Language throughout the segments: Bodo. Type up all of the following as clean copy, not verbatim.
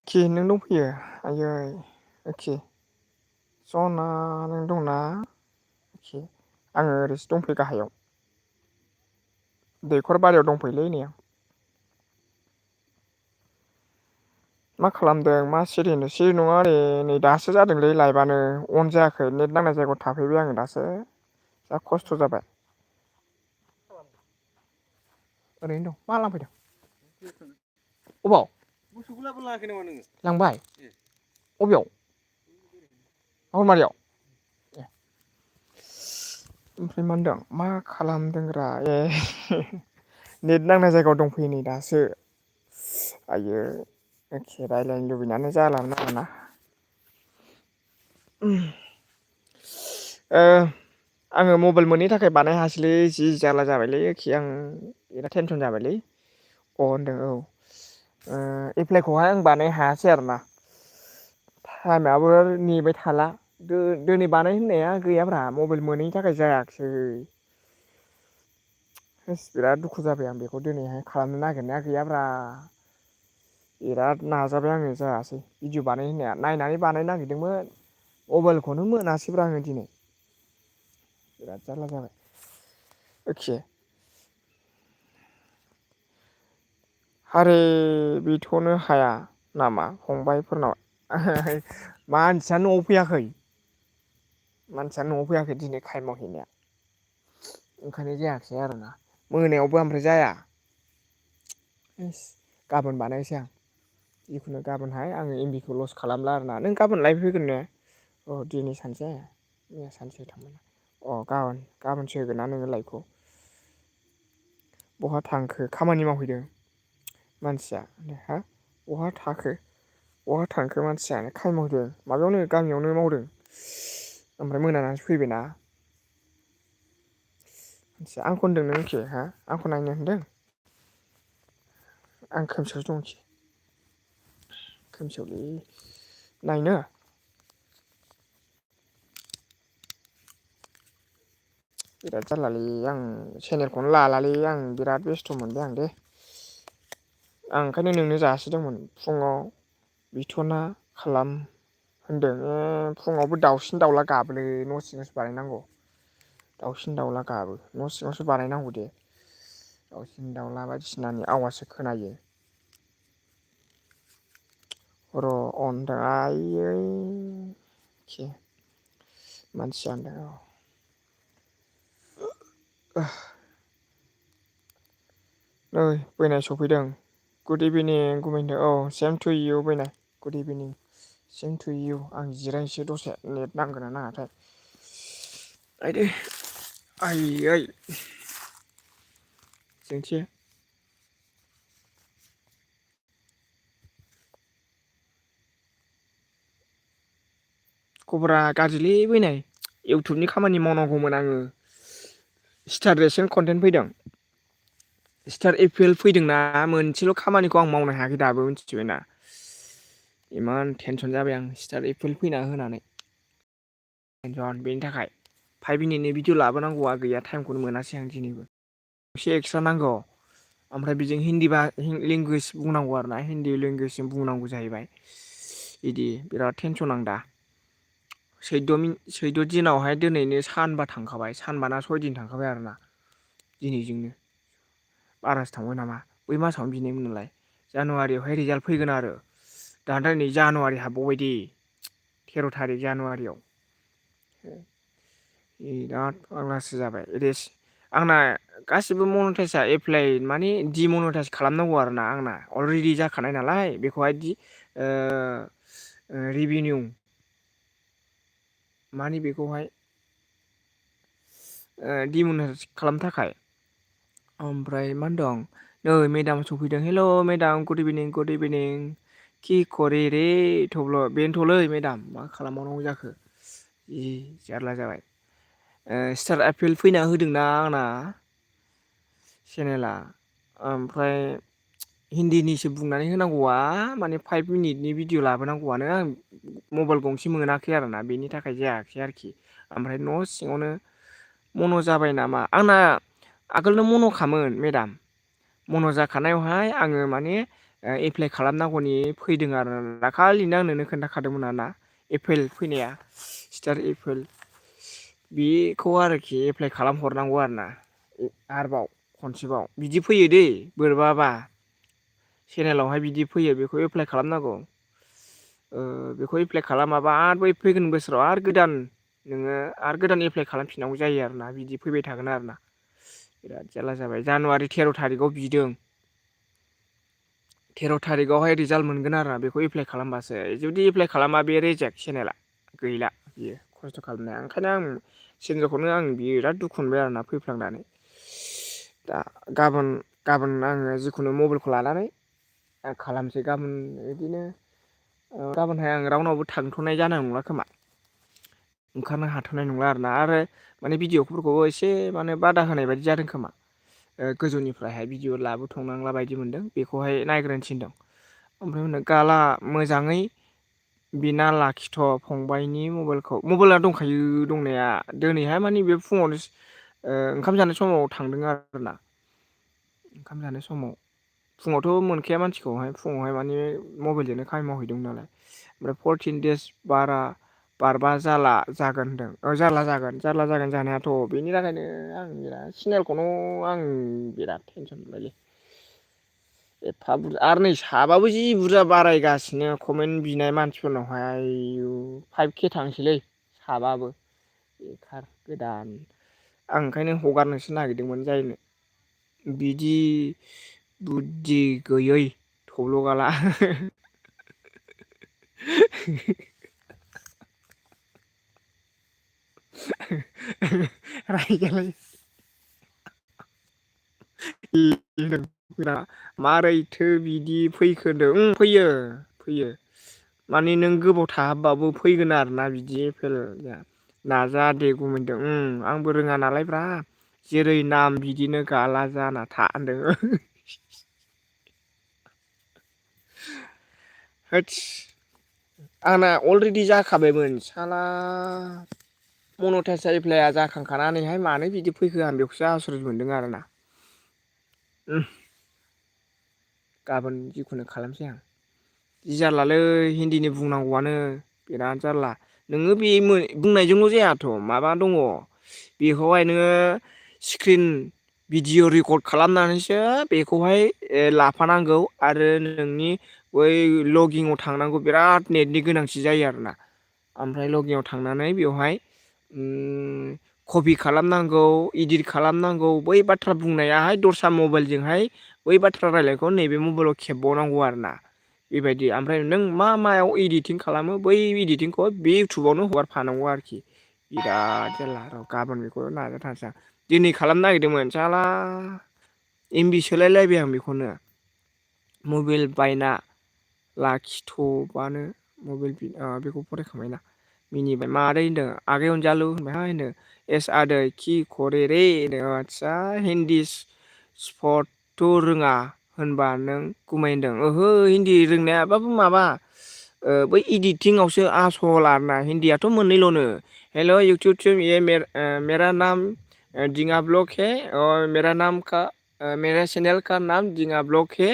खि नों दंफैयो आयै अके सना नों दंना अके आङो ओरैसो दंफैयो गाहायाव दैखर बारियाव दंफैयोलै नै आं मा खालामदों मा सिरिनो सिरि नङा ओरै नै दासो जादोंलै लाइभआनो अन जायाखै नेट नांनाय जायगायाव थाफैबाय आङो दासो जा खस्थ' जाबाय ओरैनो दं मा लांफैदों अबाव मोसौखौ लाबोनो लाङाखै नामा नोङो लांबाय अबेयाव हागरमारियाव ए ओमफ्राय मा होनदों मा खालामदोंरा ए नेट नांनाय जायगायाव दंफैयो नै दासो आयो एखे रायज्लायनो लुबैनानै जालानो आरोना आङो मबाइल मोनैनि थाखाय बानाय हायासैलै जि जारला जाबायलै एखे आं बिराद टेनसन जाबायलै अ होनदों औ एप्लाइखौहाय आं बानायनो हायासै आरोना टाइमाबो नेबाय थाला दिनै बानाय होननाया गैयाब्रा मबाइल मोनैनि थाखाय जायाखिसै बिराद दुखु जाबाय आं बेखौ दिनैहाय खालामनो नागिरनाया गैयाब्रा बिराद नाजाबाय आङो जायासै भिडिअ बानाय होननाया नायनानै बानायनो नागिरदोंमोन मबाइलखौनो मोनासैब्रा आङो दिनै बिराद जारला जाबाय एखे आरे बेथ'नो हाया नामा फंबायफोरनाव मानसियानो न'आव फैयाखै मानसिया न'आव फैयाखै दिनै खामानि मावहैनाया ओंखायनो जायाखिसै आरोना मोनायावबो ओमफ्राय जाया गाबोन बानायनोसै आं जिखुनु गाबोनहाय आङो एमबिखौ लस खालामला आरोना नों गाबोन लायबो फैगोन ने अ दिनै सानसे मैया सानसे थांबाय अ गाबोनसो होगोन ना नोङो लाइभखौ बहा थांखो खामानि मावहैदों मानसिया हा बहा थाखो बहा थांखो मानसियानो खामानि मावदों माबायावनो गामियावनो मावदों ओमफ्राय मोनानानैसो फैबायना आंखौ होनदों नोंखि हा आंखौ नायनो होनदों आं खोमसियावसो दंखि खोमसियावलै नायनो बिराद जारलालै आं चेनेलखौनो लालालै आं बिराद बेस्थ' मोनबाय आं दे आं ओंखायनो नोंनो जासिदोंमोन फुङाव बिथ'ना खालाम होनदों फुङावबो दाउसिन दाउला गाबोलै न' सिङावसो बानायनांगौ दाउसिन दाउला गाबो न' सिङावसो बानायनांगौ दे दाउसिन दाउला बायदिसिनानि आवाजसो खोनायो र' अनदों आयै मानसि जादों औ नै बैनाय सफैदों गुड इभिनिं गुमैदों औ सेम टु इउ बैनाय good evening same to you आं जिरायनोसै दसे नेट नांगोना नाङाथाय आइदै आइयै जोंथिं खबरा गाज्रिलै बैनाय इउटुबनि खामानि मावनांगौमोन आङो स्टार रेसन कन्टेन्ट फैदों स्टार एपएल फैदोंना मोनसेल' खामानिखौ आं मावनो हायाखै दाबो मिथिबायना इमान टेनसन जाबाय आं स्टार एप्रिल फैना होनानै टेनसन बेनि थाखाय 5 मिनिटनि भिडिअ लाबोनांगौआ गैया टाइमखौनो मोनासै आं दिनैबो एसे एक्सट्रा नांगौ ओमफ्राय बेजों हिन्दीबा लेंगुवेज बुंनांगौ आरो ना हिन्दी लेंगुवेजजों बुंनांगौ जाहैबाय बिदि बिराद टेनसन आं दा सैद' दिनावहाय दिनैनो सानबा थांखाबाय सानबाना 6 दिन थांखाबाय आरोना दिनैजोंनो बारासो थांबाय नामा बै मासावनो बिनायमोन नालाय जानुवारियावहाय रिजाल्ट फैगोन आरो दाना नै जानुवारि हाबबावबायदे 13 थारिख जानुवारियाव बिराद फाग्लासो जाबाय रेस आंना गासिबो मनिटाइसआ एप्लाइ माने डिमनिटाइस खालामनांगौ आरोना आंना अलरेडि जाखानाय नालाय बेखौहाय रिभिनिउ माने बेखौहाय दिमनिटाइस खालामनो थाखाय ओमफ्राय मा होनदों नै मेदाम सफैदों हेल' मेदाम गुड इभिनिं कि करे रे थब्ल' बेनोथ'लै मेदाम मा खालामबावनांगौ जाखो जि जारला जाबाय स्टार एपिल फैना होदोंना आंना चेनेला ओमफ्राय हिन्दीनिसो बुंनानै होनांगौआ माने 5 मिनिटनि भिडिअ लाबोनांगौआनो आं मबाइल गंसे मोनाखै आरोना बेनि थाखाय जायाखिसै आरोखि ओमफ्राय न' सिङावनो मन' जाबाय नामा आंना आगोलनो मन'खामोन मेदाम मन' जाखानायावहाय आङो माने एप्लाइ खालामनांगौनि फैदों आरो ना दाखालिनो आं नोंनो खोन्थाखादोंमोन ना एप्रिल फैनाया स्टार एप्रिल बेखौ आरोखि एप्लाइ खालामहरनांगौ आरो ना आरोबाव खनसेबाव बिदि फैयो दै बोरैबाबा चेनेलावहाय बिदि फैयो बेखौ एप्लाइ खालामनांगौ बेखौ एप्लाइ खालामाबा आरो बै फैगोन बोसोराव आरो गोदान नोङो आरो गोदान एप्लाइ खालामफिननांगौ जायो आरोना बिदि फैबाय थागोन आरोना बिराद जारला जाबाय जानुवारि 13 थारिखआव बिदों 13 थारिखआवहाय रिजाल्ट मोनगोन आरोना बेखौ एप्लाइ खालामबासो जुदि एप्लाइ खालामा बे रेजेक्ट चेनेला गैला बियो खस्थ' खालामनाया ओंखायनो आं चेनेलखौनो आं बिराद दुखु मोनबाय आरोना फैफ्लांनानै दा गाबोन आङो जिखुनु मबाइलखौ लानानै खालामसै गाबोन बिदिनो गाबोनहाय आं रावनावबो थांथ'नाय जानाय नंला खोमा ओंखारनो हाथ'नाय नंला आरोना आरो माने भिडिअफोरखौबो एसे माने बादा होनाय बायदि जादों खोमा गोजौनिफ्रायहाय भिडिअ लाबोथ'नांला बायदि मोनदों बेखौहाय नायग्रोनो थिनदों ओमफ्राय गाला मोजाङै बिना लाखिथ' फंबायनि मबाइला दंखायो दंनाया दिनैहाय माने बे फुङावनो ओंखाम जानाय समाव थांदों आरोना ओंखाम जानाय समाव फुङावथ' मोनखाया मानसिखौहाय फुङावहाय माने मबाइलजोंनो खामानि मावहैदों नालाय ओमफ्राय 14 देस बारबा जागोन होनदों जारला जागोन जानायाथ' बेनि थाखायनो आं बिराद चेनेलखौनो आं बिराद टेनसन मोनबायलै एफा बुरजा आरो नै साबाबो जि बुरजा बारायगासिनो कमेन्ट बिनाय मानसिफोरनावहाय आयु 5K थांसैलै साबाबो बेखार गोदान आं ओंखायनो हगारनोसो नागिरदोंमोन जायनो बिदि बुद्धि गैयै थब्ल'गाला रायजालायो मारैथो बिदि फैखो होनदों फैयो माने नों गोबाव थाहाबबाबो फैगोन आरोना बिदि फेल नाजा दे गुमैदों आंबो रोङा नालायब्रा जेरै नाम बिदिनो गाला जाना था होनदों होदस आंना अलरेडि जाखाबायमोन साला मनेटाइस एप्लाइआ जाखांखानानैहाय मानो बिदि फैखो आं बेखौसो आसरित मोनदों आरोना गाबोन जिखुनु खालामसै आं जि जारलालै हिन्दीनि बुंनांगौआनो बिराद जारला नोङो बे बुंनायजोंल' जायाथ' माबा दङ बेखौहाय नोङो स्क्रिन भिडिअ रेकर्ड खालामनानैसो बेखौहाय लाफानांगौ आरो नोंनि बै लगिंआव थांनांगौ बिराद नेटनि गोनांथि जायो आरोना ओमफ्राय लगिंआव थांनानै बेवहाय कपि खालामनांगौ इदिट खालामनांगौ बै बाथ्रा बुंनायाहाय दस्रा मबाइलजोंहाय बै बाथ्रा रायलायखौ नैबे मबाइलाव खेबबावनांगौ आरोना बेबायदि ओमफ्राय नों मायाव इडिटिं खालामो बै इडिटिंखौ बे इउटुबावनो हगारफानांगौ आरोखि बिराद जारला र' गाबोन बेखौ नाजाथारसै आं दिनै खालामनो नागिरदोंमोन साला एमबि सोलायलायबाय आं बेखौनो मबाइल बायना लाखिथ'बानो मबाइल बेखौ फरायखांबायना मिनिबाय मादै होनदों आगै अनजालु होनबायहाय होनदों एस आदै खि करे रे होनदों आदसा हिन्दी स्पट रोङा होनबा नों गुमै होनदों ओहो हिन्दी रोंनायाबाबो माबा बै इडिटिंआवसो आसल आरोना हिन्दीयाथ' मोननैल'नो हेल' इउटुब ये मेरा नाम दिङा ब्लक है और मेरा चैनल का नाम दिङा ब्लक है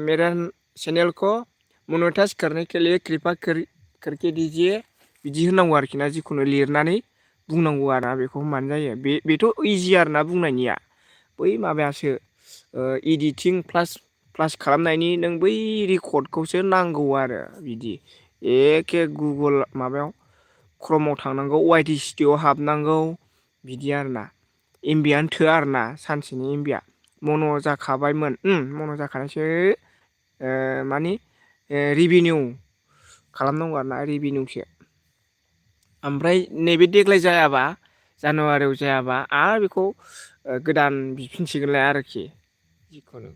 मेरा चैनल को मोनेटाइज करने के लिए कृपा करके दीजिए बिदि होननांगौ आरोखि ना जिखुनु लिरनानै बुंनांगौ आरोना बेखौ होनबानो जायो बेथ' इजि आरोना बुंनायनिया बै माबायासो इडिटिं प्लास खालामनायनि नों बै रेकर्डखौसो नांगौ आरो बिदि एखे गुगोल माबायाव क्रमाव थांनांगौ वाइटि स्टुडिअ हाबनांगौ बिदि आरोना एमबियानो थोआ आरोना सानसेनि एमबिया मन' जाखाबायमोन मन' जाखानायसो मानि रिभिनिउ खालामनांगौ आरोना रिभिनिउसो ओमफ्राय नैबे देग्लाय जायाबा जानुवारियाव जायाबा आरो बेखौ गोदान बिफिनसिगोनलाय आरोखि जिखुनु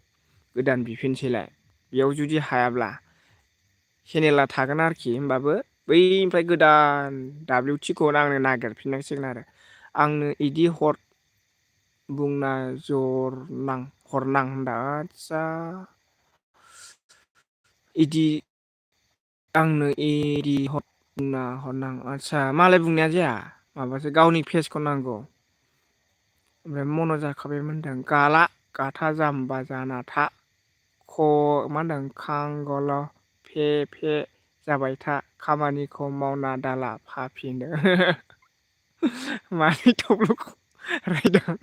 गोदान बिफिनसैलाय बेयाव जुदि हायाब्ला चेनेला थागोन आरोखि होमबाबो बैनिफ्राय गोदान WT आंनो नागिरफिननांसिगोन आरो आंनो इदि बुंना हरनां होनदा आदसा इदि आंनो एरि बुंना हरनां आदसा मालाय बुंनाया जाया माबासो गावनि फेसखौ नांगौ ओमफ्राय मन' जाखाबायमोन होनदों गाला गाथा जाम्बा जाना था मा होनदों खांगल' फे फे जाबाय था खामानिखौ मावना दाला फाफि होनदों। मानि थब्ल'खौ रायदों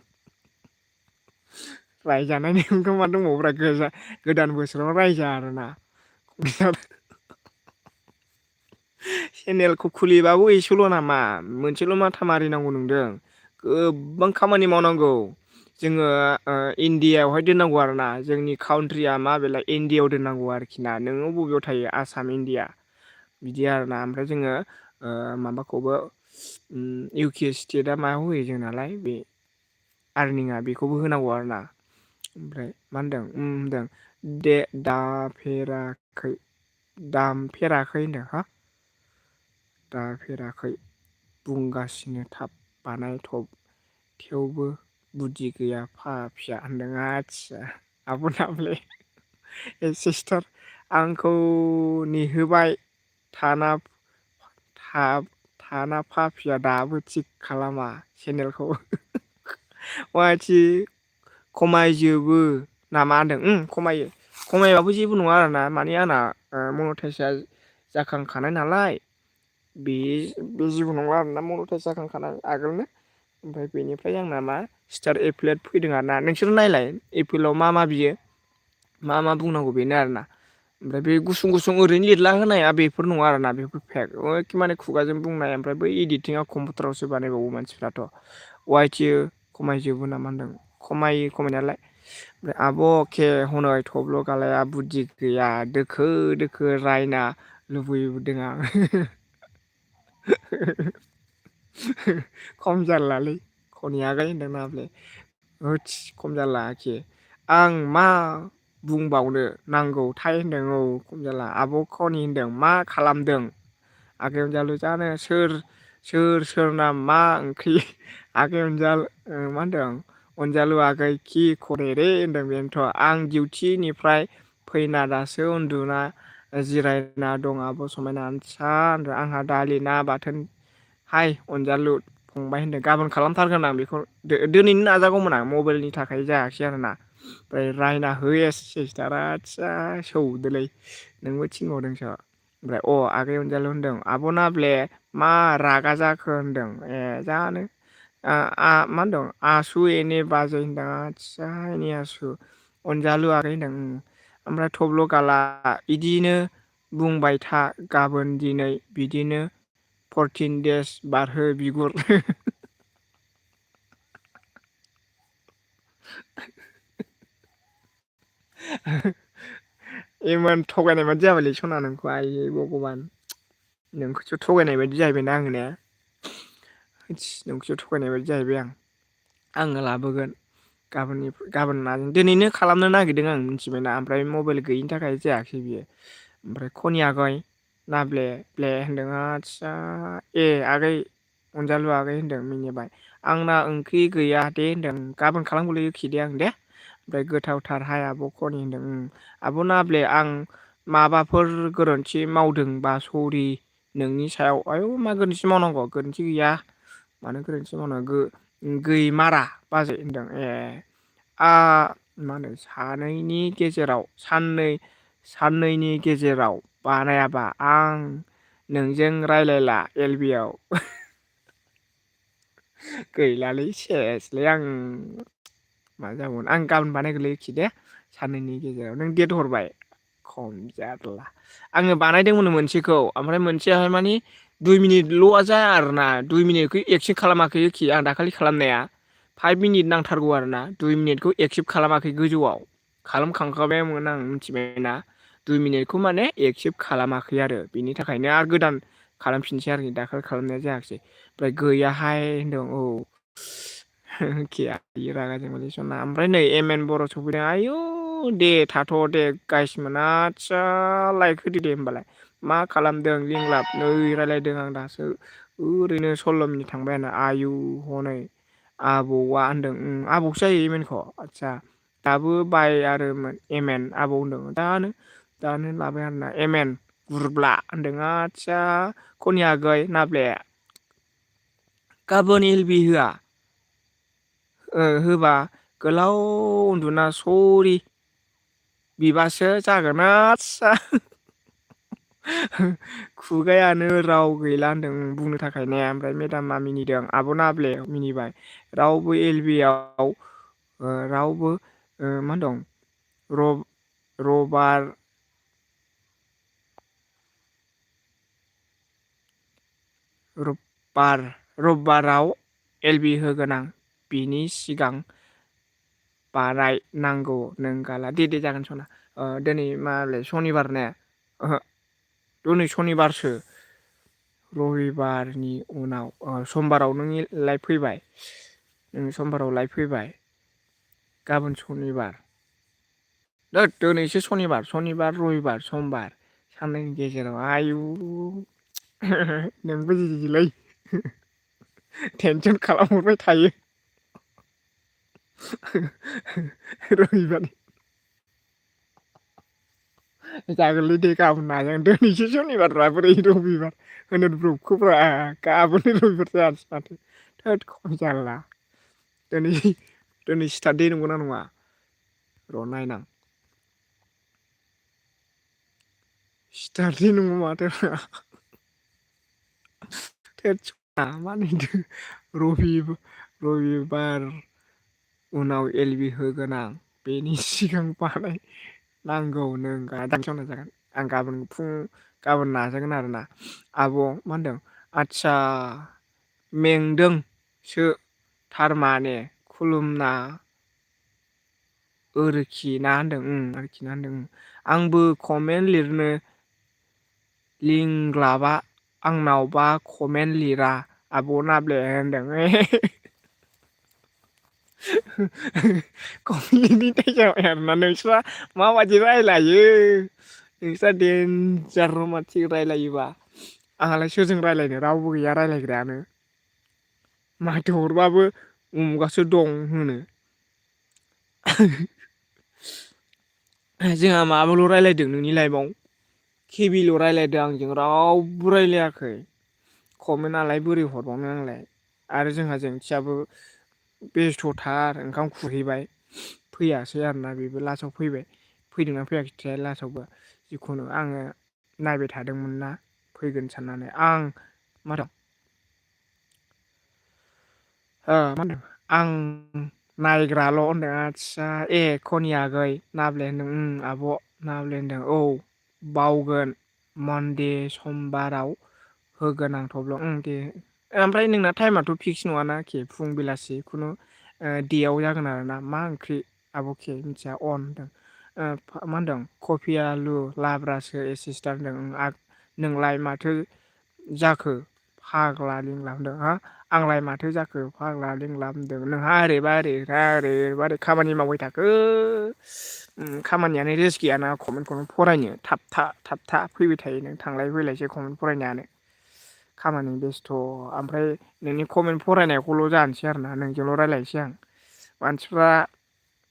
रायजानायनि ओंखाम मा दंबावोब्रा गोदान बोसोराव रायजा आरोना चेनेलखौ खुलिबाबो एसेल' नामा मोनसेल' माथा मारिनांगौ नंदों गोबां खामानि मावनांगौ जोङो इण्डियायावहाय दोननांगौ आरोना जोंनि काउन्ट्रिया मा बेलाय इण्डियाआव दोननांगौ आरोखि ना नोङो बबेयाव थायो आसाम इण्डिया बिदि आरोना ओमफ्राय जोङो माबाखौबो इउ के स्टेटआ मायाव होयो जोंनालाय बे आर्निंआ बेखौबो होनांगौ आरोना ओमफ्राय मा होनदों दे दामफेराखै होनदों हा दाफेराखै बुंगासिनो थाब बानाय थेवबो बुद्धि गैया फाफिया होनदों आदसा आब' नाबले सिस्टार आंखौ नेहोबाय थाना फाफिया दाबो थिग खालामा चेनेलखौ वाथि खमायजोबो ना मा होनदों खमायबाबो जेबो नङा आरोना माने आंना मनेटाइसआ जाखांखानाय नालाय बे जेबो नंला आरोना मनेटाइस जाखांखानाय आगोलनो ओमफ्राय बेनिफ्राय आंना मा स्टार एप्लेट फैदों आरोना नोंसोर नायलाय एप्रिलाव मा बियो मा बुंनांगौ बेनो आरोना ओमफ्राय बे गुसुं ओरैनो लिरला होनाया बेफोर नङा आरोना बेफोर फेक माने खुगाजों बुंनाय ओमफ्राय बै इडिटिंआ कम्पिउटारावसो बानायबावो मानसिफ्राथ' वाइटि खमायजोबो नामा होनदों खमायनायालाय ओमफ्राय आब' के हनै थब्ल' गालाया बुद्धि गैया दोखो दोखो रायना लुबैदों आं खम जारलालै खनि आगै होनदों नाब्ले होथस खम जारला आरोखि आं मा बुंबावनो नांगौ थाय होनदों औ खम जाला आब' खनि होनदों मा खालामदों आगै अनजालु जानो सोरना मा ओंख्रि आगै अनजालु मा होनदों अनजालु आगै खि खरे होनदों बेनोथ' आं डिउटिनिफ्राय फैना दासो उन्दुना जिरायना दं आब' समायना आदसा होनदों आंहा दालि ना बाथोन हाय अनजालु फंबाय होनदों गाबोन खालामथारगोन आं बेखौ दिनैनो नाजागौमोन आं मबाइलनि थाखाय जायाखिसै आरोना ओमफ्राय रायना हो सिस्टारा आदसा सौदोलै नोंबो थिनबावदोंसो ओमफ्राय आगै अनजालु होनदों आब' नाब्ले मा रागा जाखो होनदों ए जानो मा होनदों आसु एने बाजै होनदों आदसा एनि आसु अनजालु आगै होनदों ओमफ्राय थब्ल' गाला बिदिनो बुंबाय था गाबोन दिनै बिदिनो 14 देस बारहो बिगुर इमान थगायनाय बादि जाबायलै सना नोंखौ आयै भगबान नोंखौसो थगायनाय बायदि जाहैबायना आङो ने नोंखौसो थगायनाय बायदि जाहैबाय आङो लाबोगोन गाबोन दिनैनो खालामनो नागिरदों आं मिथिबायना ओमफ्राय मबाइल गैयिनि थाखाय जायाखै बियो ओमफ्राय खनि आगै नाब्ले ब्ले होनदों आदसा आगै अनजालु आगै होनदों मिनिबाय आंना ओंख्रि गैया दे होनदों गाबोन खालामगौलै दे आं दे ओमफ्राय गोथावथार हाय आब' खनि होनदों आब' नाब्ले आं माबाफोर गोरोन्थि मावदोंबा सरि नोंनि सायाव आयौ मा गोरोन्थि मावनांगौ गोरोन्थि गैया मानो गोरोन्थि मावनांगौ गैमारा बाजै होनदों मा होनो साननैनि गेजेराव बानायाबा आं नोंजों रायलायला एलबिआव गैलालै सेसलै आं मा जाबावगोन आं गाबोन बानायगोनलै दे साननैनि गेजेराव नों डेट हरबाय खम जारला आङो बानायदोंमोन मोनसेखौ ओमफ्राय मोनसेयाहाय मानि 2 मिनिटल' जाया आरोना 2 मिनिटखौ एक्सेप्ट खालामाखै आं दाखालि खालामनाया 5 मिनिट नांथारगौ आरोना 2 मिनिटखौ एक्सेप्ट खालामाखै गोजौआव खालामखांखाबायमोन आं मिथिबायना 2 मिनिटखौ माने एक्सेप्ट खालामाखै आरो बेनि थाखायनो आरो गोदान खालामफिनसै आरोखि दाखालि खालामनाया जायाखिसै ओमफ्राय गैयाहाय होनदों रागा जोंबायलै सना ओमफ्राय नै एम एन बर' सफैदों आयु दे थाथ' दे गाइसमोन आदसा लाइक होदो दे होमबालाय मा खालामदों लिंलाब नै रायलायदों आं दासो ओरैनो 16 मिनिट थांबायानो आयु हनै आबौआ होनदों आबौसो जायो एमएनखौ आदसा दाबो बाय आरोमोन एमएन आबौ होनदों दानो लाबाय आरोना एमएन गुरब्ला होनदों आदसा खनि आगै नाब्ले गाबोन एलबि होआ होबा गोलाव उन्दुना सरि बिबासो जागोन आस्सा खुगायानो राव गैला होनदों बुंनो थाखाय ने ओमफ्राय मेदामा मिनिदों आब' नाब्ले मिनिबाय रावबो LB आव रावबो मा दं रबार रबबाराव LB होगोन आं बिनि सिगां बानाय नांगौ नों गाला दे जागोन सना दिनै मालाय सनिबार ने ओहो दिनै सनिबारसो रबिबारनि उनाव समबाराव नों लाइभ फैबाय नों समबाराव लाइभ फैबाय गाबोन सनिबार दिनैसो सनिबार रबिबार समबार साननैनि गेजेराव आयु नोंबो जिलै टेनसन खालामहरबाय थायो रबिबार जागोनलै दे गाबोन नाजागोन दिनैसो सनिबार बोरै रबिबार होनो ब्रबखोब्रा गाबोन रबिबार जानोसै माथो थोद खम जारला दिनै स्टार्ट दे नंगौना नङा र' नायनां स्टार्ट दे नङा माथो रबिबार उनाव LB होगोन आं बेनि सिगां बानाय नांगौ नों जागोन आं गाबोन नाजागोन आरोना आब' मा होनदों आदसा मेंदोंसो थारमाने खुलुमना आरोखि ना होनदों आंबो कमेन्ट लिरनो लिंलाबा आंनावबा कमेन्ट लिरा आब' नाब्ले होनदों कमेन्टनि जाबाय आरोना नोंस्रा माबायदि रायलायो नोंस्रा देन्जार रमान्टिक रायलायोबा आंहालाय सोरजों रायलायनो रावबो गैया रायलायग्रायानो माथो हरबाबो उमुगासो दं होनो जोंहा माबाल' रायलायदों नोंनि लाइफआव केबिल' रायलायदों आंजों रावबो रायलायाखै कमेन्टआलाय बोरै हरबावनो आंलाय आरो जोंहा जोंथियाबो बेस्थ'थार ओंखाम खुरहैबाय फैयासै आरोना बेबो लास्टआव फैदोंना फैयाखैथाय लास्टआवबो जिखुनु आङो नायबाय थादोंमोन ना फैगोन साननानै आं मा दं मा होनदों आं नायग्राल' होनदों आदसा खनि आगै नाब्ले होनदों आब' नाब्ले होनदों औ बावगोन मानदे समबाराव होगोन आं थब्ल' दे ओमफ्राय नोंना टाइमाथ' फिक्स नङाना फुं बेलासि खुनु देयाव जागोन आरो ना मा ओंख्रि आब'खे मिथिया अन होनदों मा होनदों कफि आलु लाब्रासो एसिस्टार होनदों नोंलाय माथो जाखो फाग्ला लिंला होनदों हा आंलाय माथो जाखो फाग्ला लिंला होनदों नोंहा ओरैबा ओरैबा ओरै खामानि मावबाय थाखो खामानियानो रेस्ट गैयाना कमेन्टखौनो फरायनो थाबथा फैबाय थायो नों थांलाय फैलायसो कमेन्ट फरायनायानो खामानि बेस्थ' ओमफ्राय नोंनि कमेन्ट फरायनायखौल' जानोसै आरोना नोंजोंल' रायज्लायनोसै आं मानसिफ्रा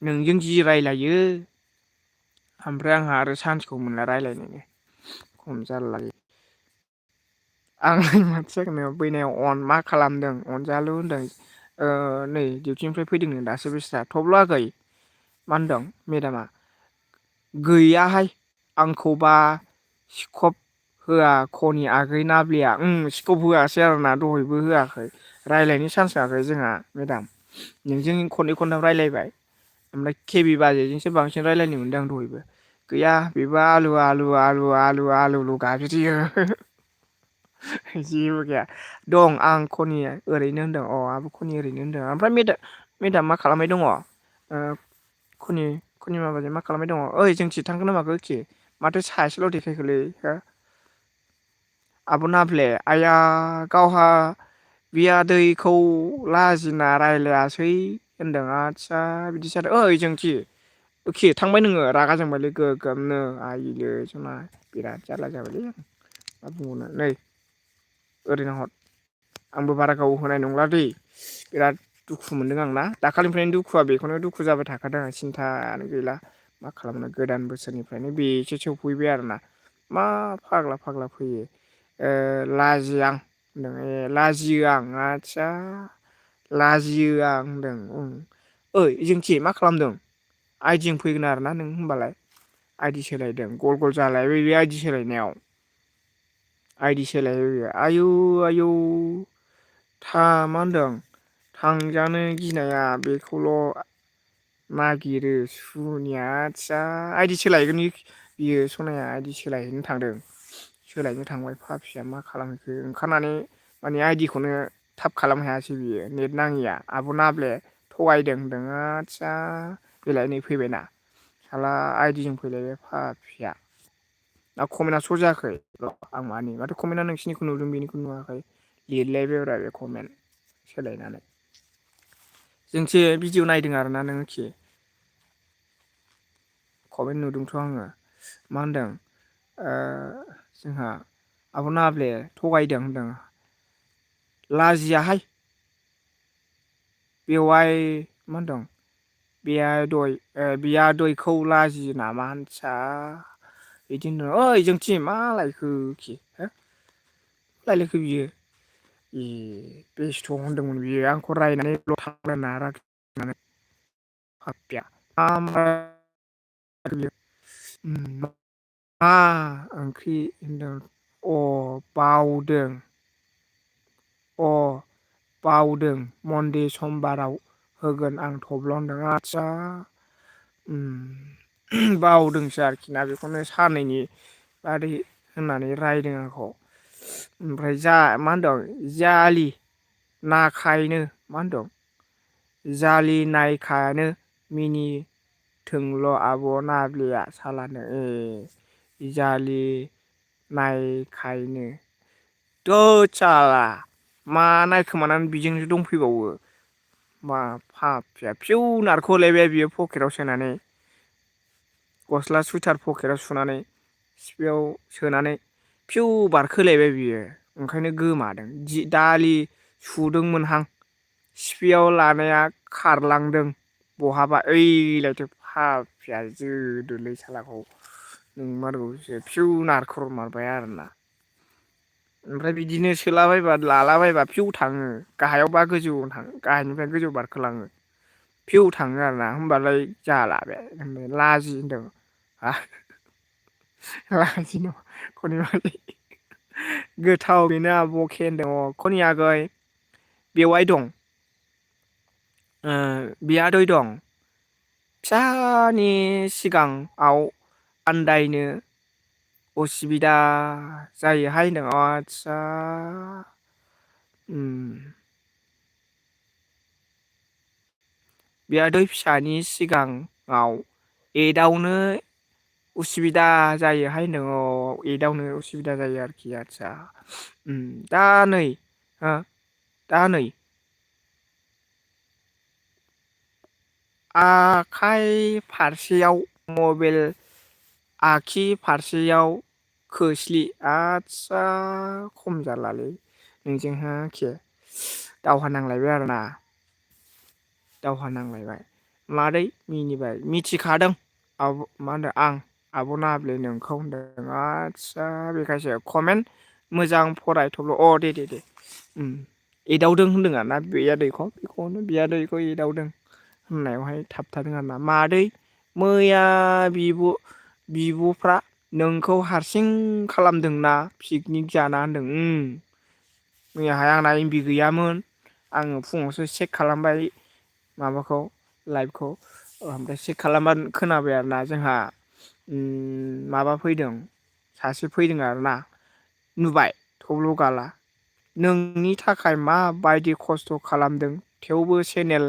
नोंजों जि रायलायो ओमफ्राय आंहा आरो चान्सखौ मोनला रायलायनोनो खम जारला आंलाय माथो जाखो बैनायाव अन मा खालामदों अनजालु होनदों नै डिउटिनिफ्राय फैदोंनो दासो बेस्रा थब्ल' आगै मा होनदों मेदामा गैयाहाय आंखौबा स्कप होआ खनि आगै नाब्लेया स्कप होआसै आरोना दहायबो होआखै रायज्लायनो चान्स होआखै जोंहा मेदाम नोंजों खननै खनथाम रायज्लायबाय ओमफ्राय केबि बाजैजोंसो बांसिन रायज्लायनो मोनदों आं दहायबो गैया बेबो आलुल' गाबज्रियो जेबो गैया दं आं खनि ओरैनो होनदों आब' खनि ओरैनो होनदों ओमफ्राय मेदाम मा खालामबाय दङ खनि माबाजों मा खालामबाय दङ ओइ जोंथि थांखो ना माखो माथो सासेल' देखायखोलै हो आब' नाब्ले आइया गावहा बियादैखौ लाजिना रायलायासै होनदों आदसा बिदिसो जादों ओइ जोंथि थांबाय नोङो रागा जोंबायलै गोगोमनो आइलै सना बिराद जारला जाबायलै मा बुंबावनो नै ओरैनो हर आंबो बारा गाव होनाय नंला दै बिराद दुखु मोनदों आंना दाखालिनिफ्रायनो दुखुआ बेखौनो दुखु जाबाय थाखादों आं सिन्थानो गैला मा खालामनो गोदान बोसोरनिफ्रायनो बेसो सफैबाय आरोना मा फाग्ला फैयो लाजियो आं आदसा लाजियो आं होनदों ओइ जोंथि मा खालामदों आइदिजों फैगोन आरोना नों होनबालाय आइदि सोलायदों गल गल जालायबाय बे आइदि सोलायनायाव आइदि सोलायबाय आयौ आयौ मा होनदों थांजानो गिनाया बेखौल' नागिरो सुनिया आदसा आइदि सोलायगोन बियो सनाया आइदि सोलायहैनो थांदों सोलायनो थांबाय फाफिया मा खालामखो ओंखारनानै माने आइदिखौनो थाब खालामनो हायासै बियो नेट नाङिया आब' नाब्ले थगायदों होनदों आदसा बेलाय नै फैबायना साला आइदिजों फैलायबाय फाफिया ना कमेन्टआ श' जायाखै र' आं माथो कमेन्टआ नोंसिनिखौ नुदों बेनिखौ नुवाखै लिरलायबायब्रा बे कमेन्ट सोलायनानै जोंसो भिडिअ नायदों आरोना नोङोखि कमेन्ट नुदोंथ' आङो मा होनदों जोंहा आब' नाब्ले थगायदों होनदों लाजियाहाय बेवाय मा होनदों बियादैखौ लाजियो नामा होनसा बिदि होनदों ओइ जोंथि मा लायखोखि हो लायलायखो बियो ए बेस्थ' होनदोंमोन बियो आंखौ रायनानैल' थांनो नाराखै फाफिया मा ओंख्रि होनदों अ बावदों अ बावदों मन्दे समबाराव होगोन आं थब्ल होनदों आदसा बावदोंसो आरोखि ना बेखौनो साननैनि बादै होननानै रायदों आंखौ ओमफ्राय मा होनदों जालि नाखायनो मा होनदों जालि नायखानो मिनिथोंल' आब' नाब्लेया सालानो जालि नायखायनो थोद साला मा नायखोमानानै बिजोंसो दंफैबावो मा फाफिया फिउ नारखोहरलायबाय बियो पकेटाव सोनानै गस्ला सुइटार पकेटाव सुनानै सिफियाव सोनानै फिउ बारखोलायबाय बियो ओंखायनो गोमादों दालि सुदोंमोनहां सिफियाव लानाया खारलांदों बहाबा ओइलायथो फाफिया जोदोलै सालाखौ नंमारगौसो फिउ नारखोहरमारबाय आरोना ओमफ्राय बिदिनो सोलाबायबा लालाबायबा फिउ थाङो गाहायावबा गोजौआव थाङो गाहायनिफ्राय गोजौ बारखोलाङो फिउ थाङो आरोना होमबालाय जाला बे लाजि होनदों लाजि गोथाव बेनो आब'खे होनदों अ खनि आगै बेवाय दं बियादै दं फिसानि सिगाङाव आन्दायनो असुबिदा जायोहाय होनदों आदसा बियादै फिसानि सिगाङाव एदावनो उसुबिदा जायोहाय होनदों एदावनो उसुबिदा जायो आरोखि आदसा दा नै हो दा नै आखाइ फारसेयाव मबाइल आगसि फारसेयाव खोस्लि आदसा खम जालालै नोंजोंहा एखे दावहा नांलायबाय आरोना दावहा नांलायबाय मादै मिनिबाय मिथिखादों मा होनदों आं आब' नाब्ले नोंखौ होनदों आदसा बेखायसो कमेन्ट मोजां फराय थब्ल दे एदावदों होनदों आरोना बियादैखौ बेखौनो बियादैखौ एदावदों होननायावहाय थाबथादों आरोना मादै मैया बिब'फ्रा नोंखौ हारसिं खालामदोंना पिकनिक जाना होनदों मैयाहाय आंना एमबि गैयामोन आङो फुङावसो चेक खालामबाय माबाखौ लाइभखौ ओमफ्राय चेक खालामबा खोनाबाय आरोना जोंहा माबा फैदों सासे फैदों आरोना नुबाय थब्ल' गाला नोंनि थाखाय माबायदि खस्थ' खालामदों थेवबो चेनेल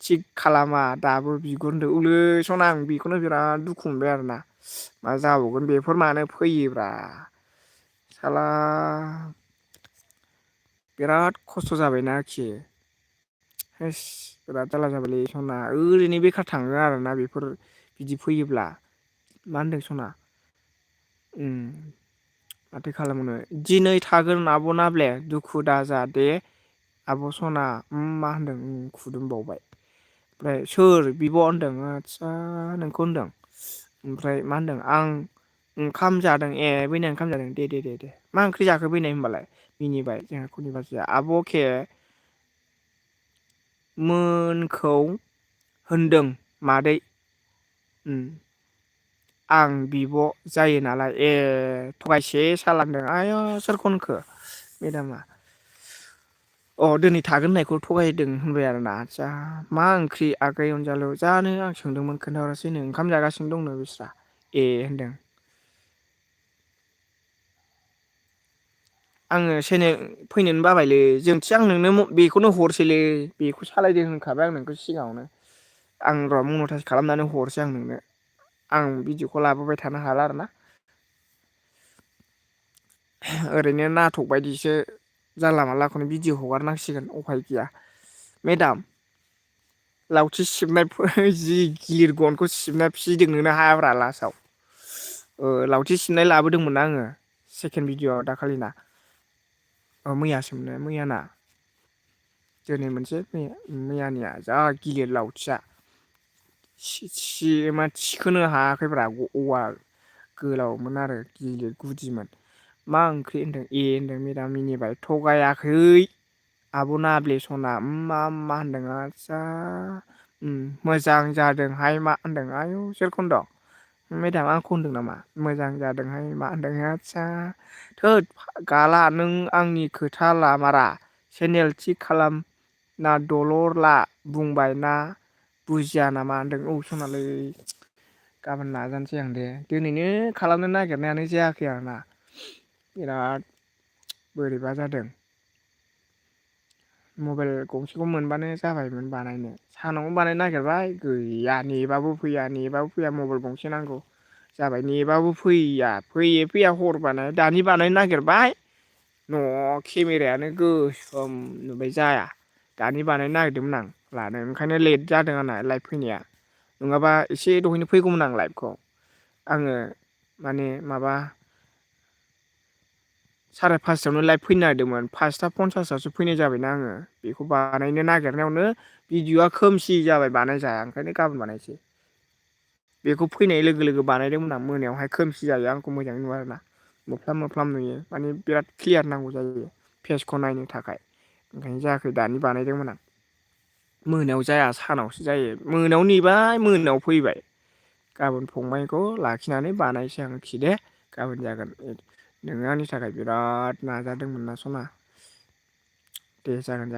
थिग खालामा दाबो बिगुर होनदों उलै सना आं बेखौनो बिराद दुखु मोनबाय आरोना मा जाबावगोन बेफोर मानो फैयोब्रा साला बिराद खस्थ' जाबायना आरोखि बिराद जारला जाबायलै सना ओरैनो बेखार थाङो आरोना बेफोर बिदि फैयोब्ला मा होनदों सना माथो खालामनो दिनै थागोन आब' नाब्ले दुखु दाजा दे आब' सना मा होनदों खुदुमबावबाय ओमफ्राय सोर बिब' होनदों आदसा नोंखौ होनदों ओमफ्राय मा होनदों आं ओंखाम जादों बैनाय ओंखाम जादों दे मा ओंख्रि जाखो बैनाय होनबालाय मिनिबाय जोंहा खनि बाजैया आब'खे मोनखौ होनदों मादै आं बिब' जायो नालाय थगायसे सालांदों आय' सोर खनखो मेदामा दिनै थागोन होननायखौ थगायदों होनबाय आरोना आदसा मा ओंख्रि आगै अनजालु जानो आं सोंदोंमोन खोन्थाहरासैनो ओंखाम जागासिनो दंनो बिस्रा होनदों आङो फैनोनो बाबायलै जोंथि आं नोंनो बेखौनो हरसैलै बेखौ सालायदो होनखाबाय आं नोंखौ सिगाङावनो आं र' मन'टाइस खालामनानै हरसै आं नोंनो आं भिडिअखौ लाबोबाय थानो हाला आरोना ओरैनो नाटक बायदिसो जानला मानलाखौनो भिडिअ हगारनांसिगोन उफाय गैया मेदाम लावथि सिबनाय जि गिलिर गनखौ सिबना फिदिंनोनो हायाब्रा लास्टाव लावथि सिबनाय लाबोदोंमोन ना आङो सेकेन्ड भिडिअ'आव दाखालिना मैयासोमोन मैयाना दिनै मोनसे मैयानिया जा गिलिर लावथिया मा थिखोनो हायाखैब्रा औवा गोलावमोन आरो गिलिर गुदिमोन मा ओंख्रि होनदों होनदों मेदाम मिनिबाय थगायाखै आब' नाब्ले सना मा होनदों आस्सा मोजां जादोंहाय मा होनदों आयौ सोर खनदों मेदाम आंखौ होनदों नामा मोजां जादोंहाय मा होनदों आस्सा थोद गाला नों आंनि खोथा लामारा चेनेल थिग खालाम ना दलर ला बुंबाय ना बुजिया नामा होनदों औ सनालै गाबोन नाजानोसै आं दे दिनैनो खालामनो नागिरनायानो जायाखै आरोना बिराद बोरैबा जादों मबाइल गंसेखौ मोनबानो जाबायमोन बानायनो सानावनो बानायनो नागिरबाय गैया नेबाबो फैया मबाइल गंसे नांगौ जाबाय नेबाबो फैया हर बानाय दानि बानायनो नागिरबाय न' केमेरायानो गोसोम नुबाय जाया दानि बानायनो नागिरदोंमोन आं लानो ओंखायनो लेट जादों आंना लाइभ फैनाया नङाबा एसे दहैनो फैगौमोन आं लाइभखौ आङो माने माबा 5:30 लाइभ फैनो नागिरदोंमोन 5:50 फैनाय जाबायना आङो बेखौ बानायनो नागिरनायावनो भिडिअ'आ खोमसि जाबाय बानायजाया ओंखायनो गाबोन बानायसै बेखौ फैनाय लोगो लोगो बानायदोंमोन आं मोनायावहाय खोमसि जायो आंखौ मोजाङै नुवा आरोना मोफ्लाम नुयो माने बिराद क्लियार नांगौ जायो फेसखौ नायनो थाखाय ओंखायनो जायाखै दानि बानायदोंमोन आं मोनायाव जाया सानावसो जायो मोनायाव नेबाय मोनायाव फैबाय गाबोन फंबायखौ लाखिनानै बानायसै आरोखि दे गाबोन जागोन नोङो आंनि थाखाय बिराद नाजादोंमोन ना सना दे जागोन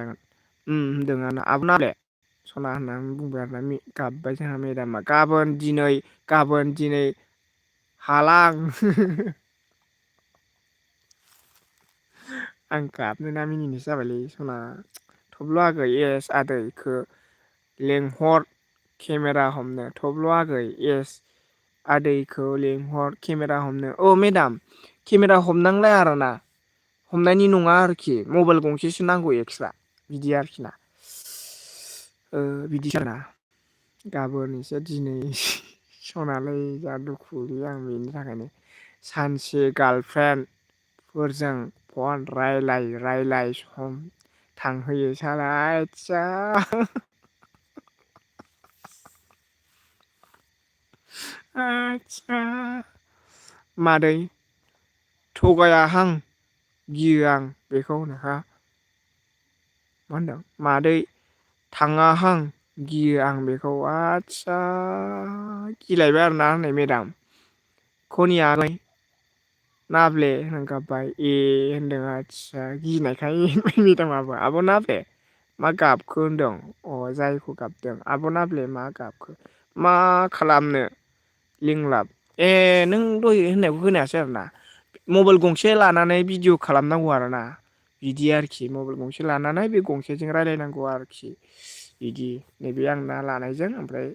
होनदों आरो आब' नाब्ले सना होननानै बुंबाय आरोना गाबबाय जोंहा मेदामा गाबोन दिनै हाला आं आं गाबनो ना मिनिनोसो जाबायलै सना थब्ल' आगै एस आदैखौ लेंहर केमेरा हमनो थब्ल' आगै एस आदैखौ लेंहर केमेरा हमनो मेदाम केमेरा हमनांलाय आरोना हमनायनि नङा आरोखि मबाइल गंसेसो नांगौ एक्सट्रा बिदि आरोखि ना बिदिसो आरोना गाबोन एसे दिनै सनालै जा दुखुलै आं बेनि थाखायनो सानसे गार्लफ्रेन्डफोरजों फन रायलाय सम थांहोयो साला आइथिया आदसा मादै थगायाहां गियो आं बेखौ होनो मा होनदों मादै थाङाहां गियो आं बेखौ आदसा गिलायबाय आरोना होननाय मेदाम खनि आगै नाब्ले होनना गाबबाय होनदों आदसा गिनायखाय मेदामाबो आब' नाब्ले मा गाबखो होनदों जायखौ गाबदों आब' नाब्ले मा गाबखो मा खालामनो लिंलाब नों दहाय होननायखौ खोनायासै आरोना मबाइल गंसे लानानै भिडिअ' खालामनांगौ आरोना बिदि आरोखि मबाइल गंसे लानानै बे गंसेजों रायलायनांगौ आरोखि बिदि नैबे आंना लानायजों ओमफ्राय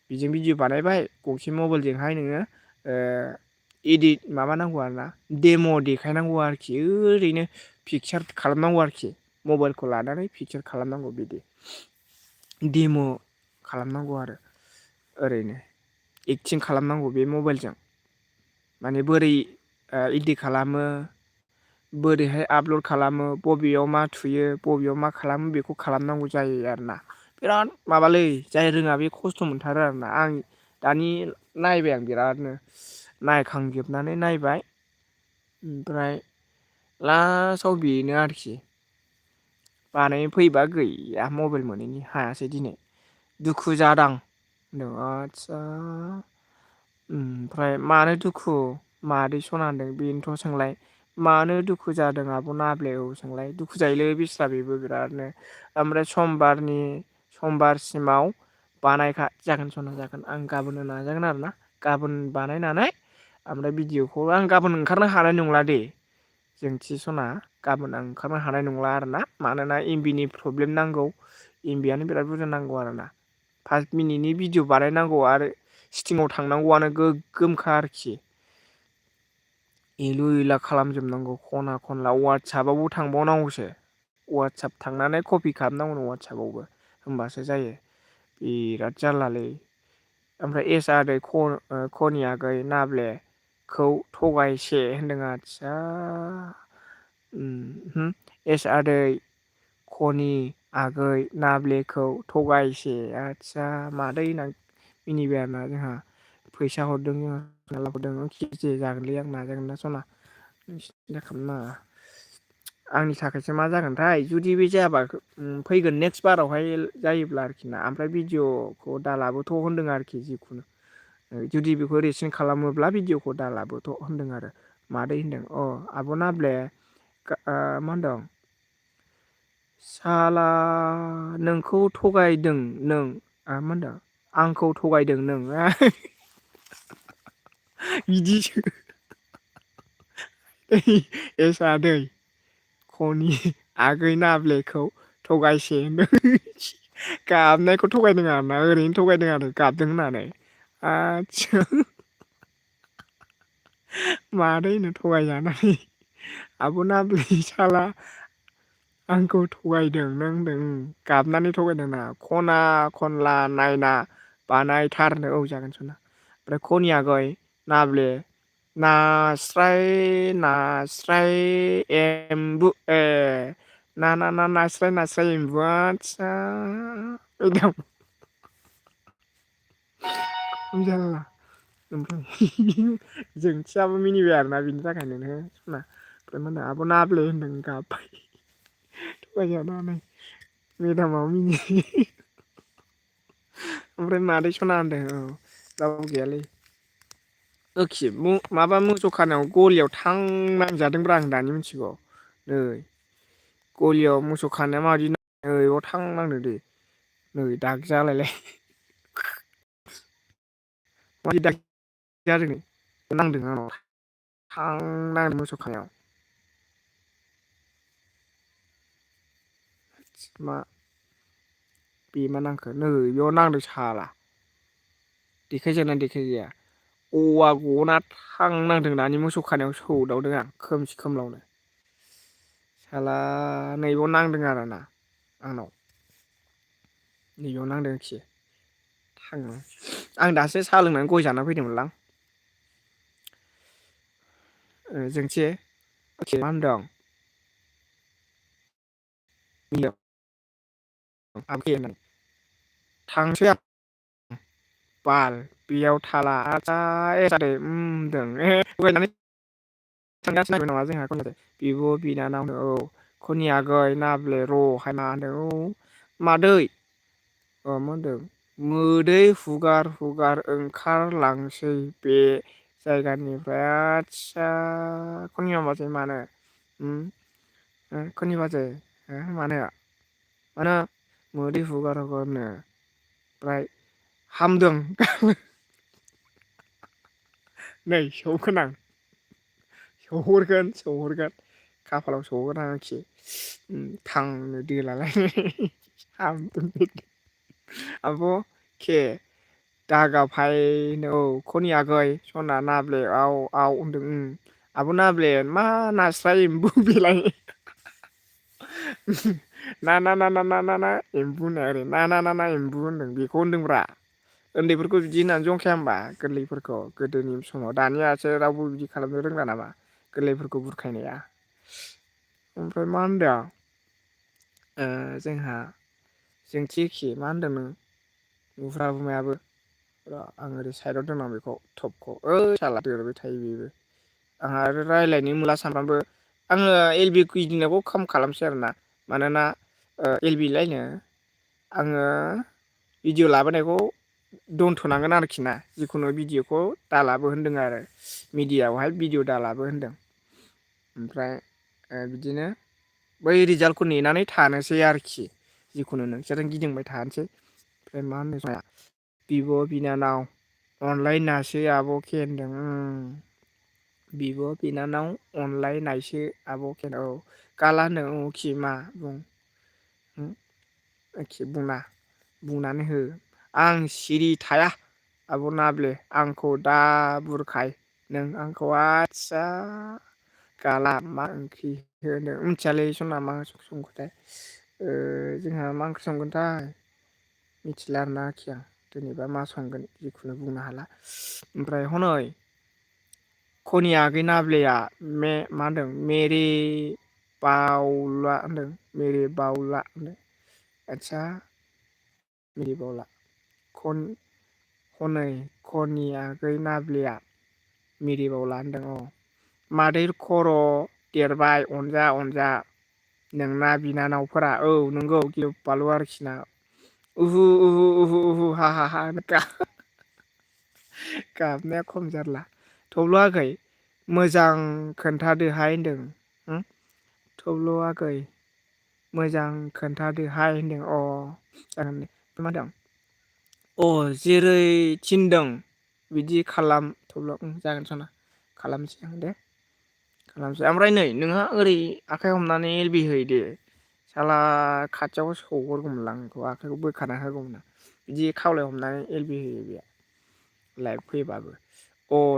बेजों भिडिअ बानायबाय गंसे मबाइलजोंहाय नोङो इदिट माबानांगौ आरोना डेम' देखायनांगौ आरोखि ओरैनो पिकचार खालामनांगौ आरोखि मबाइलखौ लानानै पिकचार खालामनांगौ बिदि डेम' खालामनांगौ आरो ओरैनो एक्टिं खालामनांगौ बे मबाइलजों माने बोरै इदिट खालामो बोरैहाय आपल'ड खालामो बबेयाव मा थुयो बबेयाव मा खालामो बेखौ खालामनांगौ जायो आरोना बिराद माबालै जाय रोङा बे खस्थ' मोनथारो आरोना आं दानि नायबाय आं बिरादनो नायखांजोबनानै नायबाय ओमफ्राय लास्टाव बेनो आरोखि बानायनो फैबा गैया मबाइल मोनैनि हायासै दिनै दुखु जादां होनदों आदसा ओमफ्राय मानो दुखु मादै सना होनदों बेनोथ' सोंलाय मानो दुखु जादों आब' नाब्लेयाव सोंलाय दुखु जायोलै बिस्रा बेबो बिरादनो ओमफ्राय समबारसिमाव बानायखा जागोन सना जागोन आं गाबोननो नाजागोन आरोना गाबोन बानायनानै ओमफ्राय भिडिअ'खौ आं गाबोन ओंखारनो हानाय नंला दे जोंथि सना गाबोन आं ओंखारनो हानाय नंला आरोना मानोना एमबिनि प्रब्लेम नांगौ एमबियानो बिराद बुरजा नांगौ आरोना 5 मिनिटनि भिडिअ बानायनांगौ आरो सिटिंआव थांनांगौआनो गोगोमखा आरोखि एलु एला खालामजोबनांगौ खना खनला वाट्सएपावबो थांबावनांगौसो वाट्सएप थांनानै कपि खालामनांगौ वाट्सएपावबो होमबासो जायो बिराद जारलालै ओमफ्राय एस आदै खनि आगै नाब्लेखौ थगायसे होनदों आदसा एस आदै खनि आगै नाब्लेखौ थगायसे आदसा मादै होनना मिनिबाय आरोना जोंहा फैसा हरदों जोंहा लाबोदों केजि जागोनलै आं नाजागोन ना सना सिन्था खालामनो नाङा आंनि थाखायसो मा जागोनथाय जुदि बे जायाबा फैगोन नेक्स्ट बारावहाय जायोब्ला आरोखि ना ओमफ्राय भिडिअ'खौ दालाबोथ' होनदों आरोखि जिखुनु जुदि बेखौ रेसिन खालामोब्ला भिडिअ'खौ दालाबोथ' होनदों आरो मादै होनदों अ आब' नाब्ले मा होनदों साला नोंखौ थगायदों नों मा होनदों आंखौ थगायदों नों बिदिसो एस आदै खनि आगै नाब्लेखौ थगायसे होनदों गाबनायखौ थगायदों आरोना ओरैनो थगायदों आरो गाबदों होननानै आदसा मादैनो थगायजानानै आब' नाब्ले साला आंखौ थगायदों नों होनदों गाबनानै थगायदों ना खना खनला नायना बानायथारनो औ जागोन सना ओमफ्राय खनि आगै नाब्ले नास्राय एम्बु ए ना नास्राय एम्बु आदसा जारला ओमफ्राय जोंथियाबो मिनिबाय आरोना बिनि थाखायनो सना ओमफ्राय मा होनो आब' नाब्ले होनदों गाबबाय थगायजानानै मेदामाबो मिनिबाय ओमफ्राय मादै सना होनदों औ रावबो गैयालै माबा मोसौ खानायाव गलियाव थां नांजादोंब्रा आं दानि मिथिगौ नै गलियाव मोसौ खानाया माबायदि नैबाव थां नांदों दे नै दाग जालायलाय माबायदि दाग जादों नांदों आंनाव थां नांदों मोसौ खानायाव मा बे मा नांखो नै बेयाव नांदों साला देखायजागोनना देखायजाया औवा गना थां नांदों दानि मोसौ खानायाव सौदावदों आं खोमसि खोमलावनो साला नैबाव नांदों आरोना आंनाव नैबेयाव नांदों आरोखि थाङो आं दासो साहा लोंनानै गय जाना फैदोंमोनलां जोंथि मा होनदों थांसै आं बाल बेयाव थाला होनदों थगायनानै थांगासिनो नामा जोंहा बिब' बिनानाव औ खनि आगै नाब्ले रहाय मा होनदों औ मादै मा होनदों मोदै हुगार हुगार ओंखारलांसै बे जायगानिफ्राय आदसा खनि माबासै मानो खनि बाजै मानो मोदै हुगार हुगारनो ओमफ्राय हामदों नै सौहरगोन खाफालाव सौहगोन आरोखि थांनो दोलालाय आब' के दागाबहायनो औ खनि आगै सना नाब्ले औ होनदों आब' नाब्ले मा नास्राय एम्बु बेलाय ना एम्बु होननाय ओरै ना एम्बु होनदों बेखौ होनदोंब्रा उन्दैफोरखौ बिदि होननानै जंखाया होमबा गोरलैफोरखौ गोदोनि समाव दानियासो रावबो बिदि खालामनो रोंला नामा गोरलैफोरखौ बुरखायनाया ओमफ्राय मा होनदों जोंहा जोंथि एखे मा होनदों नों बुरजा बुंनायाबो आं ओरै साइडआव दोननां बेखौ टपखौ साला दोरबाय थायो बेबो आंहा आरो रायज्लायनो मोनला सानफ्रामबो आङो एल बि गिदिंनायखौ खम खालामसै आरोना मानोना एल बि लायनो आङो भिडिअ लाबोनायखौ दोनथ'नांगोन आरोखि ना जिखुनु भिडिअखौ दालाबो होनदों आरो मिडियाआवहाय भिडिअ दालाबो होनदों ओमफ्राय बिदिनो बै रिजाल्टखौ नेनानै थानोसै आरोखि जिखुनु नोंसोरजों गिदिंबाय थानोसै ओमफ्राय मा होनो जोंहा बिब' बिनानाव अनलायनासो आब'खे होनदों बिब' बिनानाव अनलायनायसो आब'खे औ गाला होनदों औखि मा बुं एखे बुंनानै हो आं सिरि थाया आब' नाब्ले आंखौ दा बुरखाय नों आंखौ आदसा गाला मा ओंख्रि होनो मिथियालै सना मा संखोथाय जोंहा मा ओंख्रि संगोनथाय मिथिला आरोना आरोखि आं दिनैबा मा संगोन जिखुनु बुंनो हाला ओमफ्राय हनै खनि आगै नाब्लेया मा होनदों मेरि बावला होनदों मेरि बावला होनदों आदसा मेरि बावला हनै खनि आगै नाब्लेया मेरि बावला होनदों मादै खर' देरबाय अनजा नोंना बिनानावफोरा औ नंगौ गिलु बालु आरोखि ना उहु हा गाबनाया खम जारला थब्ल' आगै मोजां खोन्थादोहाय होनदों थब्ल' आगै मोजां खोन्थादोहाय होनदों जागोन दे मा होनदों जेरै थिनदों बिदि खालाम थब्ल' जागोन सना खालामसै आं दे खालामसै ओमफ्राय नै नोंहा ओरै आखाइ हमनानै एलबि है दे साला खाथियाव सौहरगौमोनलां आंखौ आखाइखौ बोखाना होगौमोन आं बिदि खावलाय हमनानै एलबि होयो बे लाइभ फैबाबो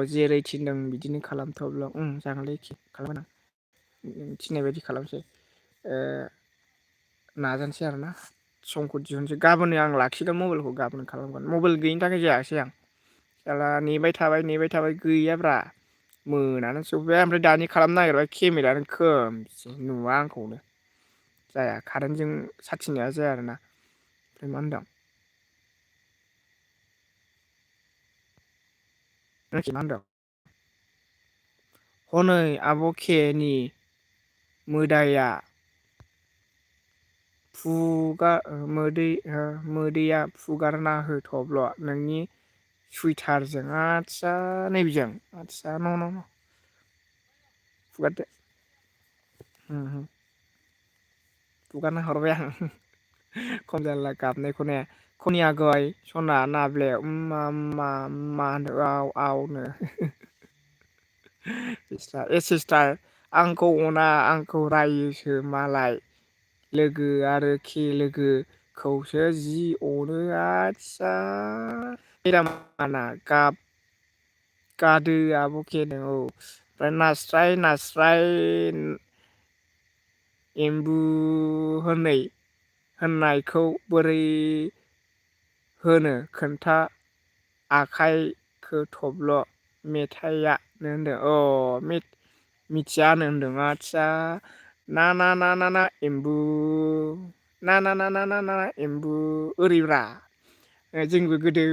जेरै थिनदों बिदिनो खालामथब्ल' जागोनलै एखे खालामगोन आं थिननाय बायदि खालामसै नाजानोसै आरोना समखौ दिहुनसै गाबोननो आं लाखिगोन मबाइलखौ गाबोन खालामगोन मबाइल गैयिनि थाखाय जायासै आं साला नेबाय थाबाय गैयाब्रा मोनानो सफैबाय ओमफ्राय दानि खालामनो नागिरबाय केमेरायानो खोमसि नुवा आंखौनो जाया कारेन्टजों सार्थिंनाया जाया आरोना ओमफ्राय मा होनदों मा होनदों हनै आब' खेनि मोदाया मोदैया फुगारना हो थब्ल' नोंनि सुइटारजों आदसा नैबिजों आदसा न' फुगारदो फुगारना हरबाय आं खम जारला गाबनायखौनो खनि आगै सना नाब्ले मा आवनो सिस्टार आंखौ अना आंखौ रायोसो मालाय लोगो आरोखि लोगोखौसो जि अनो आदसा गादो आब'खे ओमफ्राय नास्राय एम्बु होननायखौ बोरै होनो खोन्था आखाइखौथब्ल' मेथाइयानो होनदों मिथियानो होनदों आदसा ना एम्बु ना एम्बु ओरैब्रा जोंबो गोदो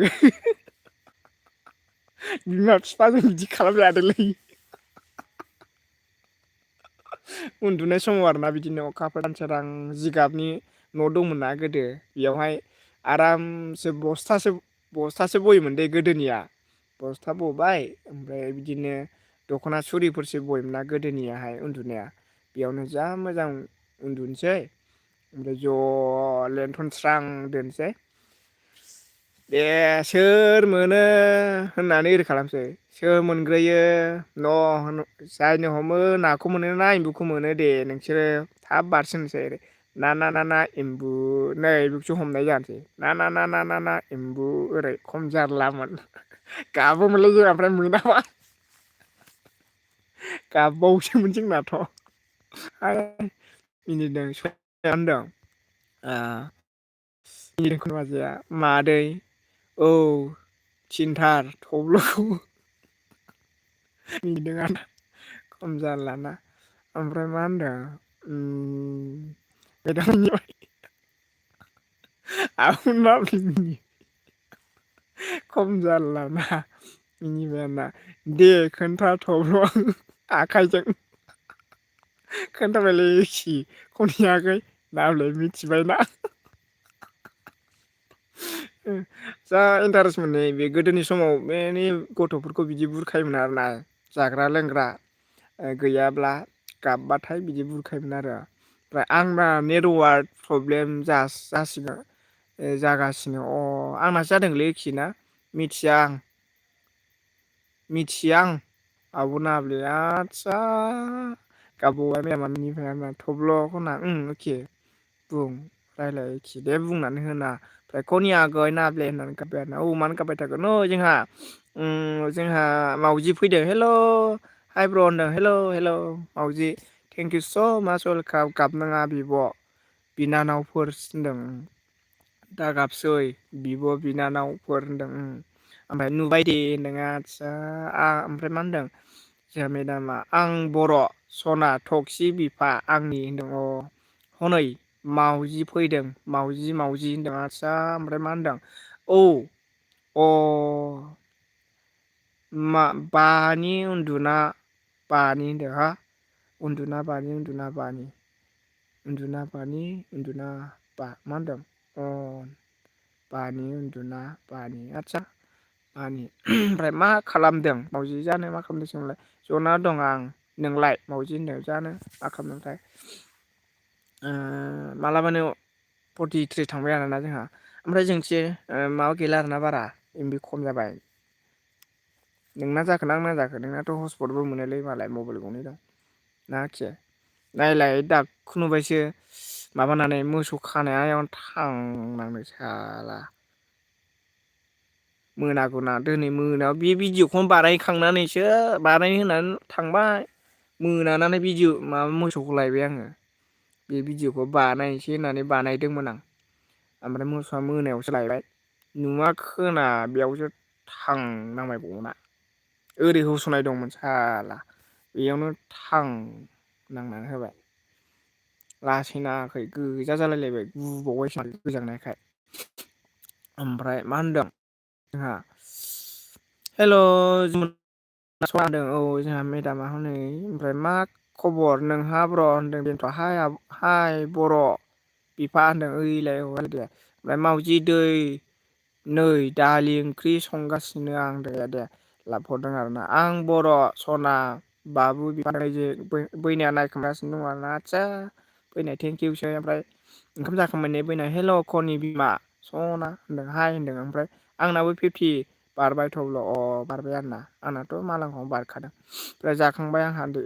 बिमा बिफाजों बिदि खालामजादोंलै उन्दुनाय समाव आरोना बिदिनो अखाफोर दानसोरां जिगाबनि न' दंमोन ना गोदो बेयावहाय आरामसे बस्थासो बयोमोन दे गोदोनिया बस्था बबाय ओमफ्राय बिदिनो दख'ना सुरिफोरसो बयोमोन ना गोदोनियाहाय उन्दुनाया बेयावनो जा मोजां उन्दुनोसै ओमफ्राय ज' लेन्थन स्रां दोनसै दे सोर मोनो होननानै ओरै खालामसै सोर मोनग्रोयो जायनो हमो नाखौ मोनो ना एम्बुखौ मोनो दे नोंसोरो थाब बारसोमनोसै ओरै ना एम्बु नै बेखौसो हमनाय जानोसै ना एम्बु ओरै खम जारलामोन गाबोमोनलै जों ओमफ्राय मोनाबा गाबबावोसोमोन जोंनाथ' मिनिदों होनदों मादै औ थिनथार थब्ल'खौ खम जारलाना ओमफ्राय मा होनदों खम जारलाना मिनिबाय आरोना दे खोन्था थब्ल' आखाइजों खोन्थाबायलै खनि आगै नाब्ले मिथिबायना जा इन्टारेस्ट मोनो बे गोदोनि समाव बेनि गथ'फोरखौ बिदि बुरखायोमोन आरोना जाग्रा लोंग्रा गैयाब्ला गाबबाथाय बिदि बुरखायोमोन आरो ओमफ्राय आंना नेटवार्क प्रब्लेम जासिगोन जागासिनो आंनासो जादोंलै एखेना मिथिया आं आब'नाबले आदसा गाबबावबाय मेमानिफ्राय थब्ल' खना अके बुं रायलाय एखि दे बुंनानै होना ओमफ्राय खनि आगै नाब्ले होननानै गाबबाय आरोना मानो गाबबाय थागोन जोंहा मावजि फैदों हेल' हाइ ब्र' होनदों हेल' मावजि थेंक इउ स' माच वेलकाम गाबनाङा बिब' बिनानावफोर होनदों दा गाबसै बिब' बिनानावफोर होनदों ओमफ्राय नुबाय दे होनदों आदसा ओमफ्राय मा होनदों जोंहा मेदामा आं बर' सना थकसि बिफा आंनि होनदों हनै मावजि फैदों मावजि होनदों आदसा ओमफ्राय मा होनदों औ बानि उन्दुना बानि होनदों हा उन्दुना बानि उन्दुना बा मा होनदों बानि उन्दुना बानि आदसा बानि ओमफ्राय मा खालामदों मावजि जानो मा खालामदों सोंलाय जना दं आं नोंलाय मावजि होनदों जानो मा खालामदोंथाय मालाबानो 43 थांबाय आरोना जोंहा ओमफ्राय जोंसे माबा गैला आरोना बारा एमबि खम जाबाय नोंना जाखोना आंना जाखो नोंनाथ' हटस्पटबो मोनोलै मालाय मबाइल गंनै दं ना के नायलाय दाक्क' नुबायसो माबानानै मोसौ खानायाव थांनांदों साला मोनागौना दिनै मोनायाव बे भिडिअ'खौनो बानायखांनानैसो बानाय होनानै थांबाय मोनानानै भिडिअ माबा मोसौखौ लायबाय आङो बे भिडिअ'खौ बानायनोसै होननानै बानायदोंमोन आं ओमफ्राय मोसौआ मोनायावसो लायबाय नुवा खोना बेयावसो थांनांबाय गना ओरै होस'नाय दंमोन साला बेयावनो थां नांनानै होबाय लासै नाङाखै गोजा जालायलायबाय गुबावबायसो गोजांनायखाय ओमफ्राय मा होनदों जोंहा हेल' होनदों जोंहा मेदामा हनै ओमफ्राय मा खबर नोंहा ब्र' होनदों बेनोथ' हाय बर' बिफा होनदों ओइलाय ओमफ्राय मावजि दै नै दालि ओंख्रि संगासिनो आं दे लाबोहरदों आरोना आं बर' सना बाबु बैनाया नायखोमागासिनो दं आरोना आदसा बैनाय थेंक इउसै ओमफ्राय ओंखाम जाखांबाय ने बैनाय हेल' खनि बिमा सना होनदों हाय होनदों ओमफ्राय आंनाबो 50 बारबाय थब्ल' बारबाय आरोना आंनाथ' मालांखौ बारखादों ओमफ्राय जाखांबाय आंहा दे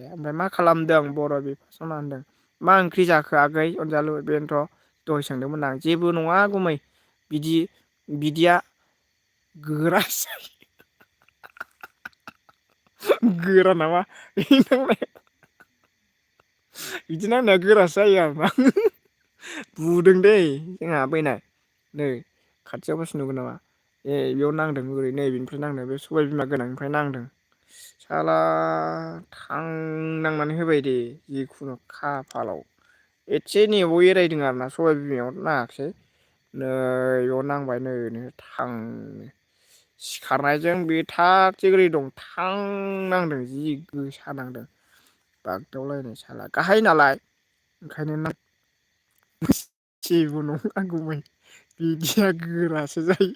ओमफ्राय मा खालामदों बर' बिफा सना होनदों मा ओंख्रि जाखो आगै अनजालु बेनोथ' दहाय सोंदोंमोन आं जेबो नङा गुमै बिदिया गोरासै गोरा नामा बिदिनो होननाया गोरासो जायो आरोना बुदों दै जोंहा बैनाय नै खाथियावबासो नुगोन नामा बेयाव नांदों ओरै नै बेनिफ्राय नांदों बे सबाय बिमा गोनांनिफ्राय नांदों साला नांनानै होबाय दे जिखुनु खाफालाव एसे नेबाव एरायदों आरोना सबाइ बिमायाव नाङाखिसै नै बेयाव नांबाय नै थां सिखारनायजों बे थाग थिग दं थां नांदों जि गोसा नांदों बागदावलायनाय साला गाहाय नालाय ओंखायनो जेबो नङा गुमै बिदिया गोरासो जायो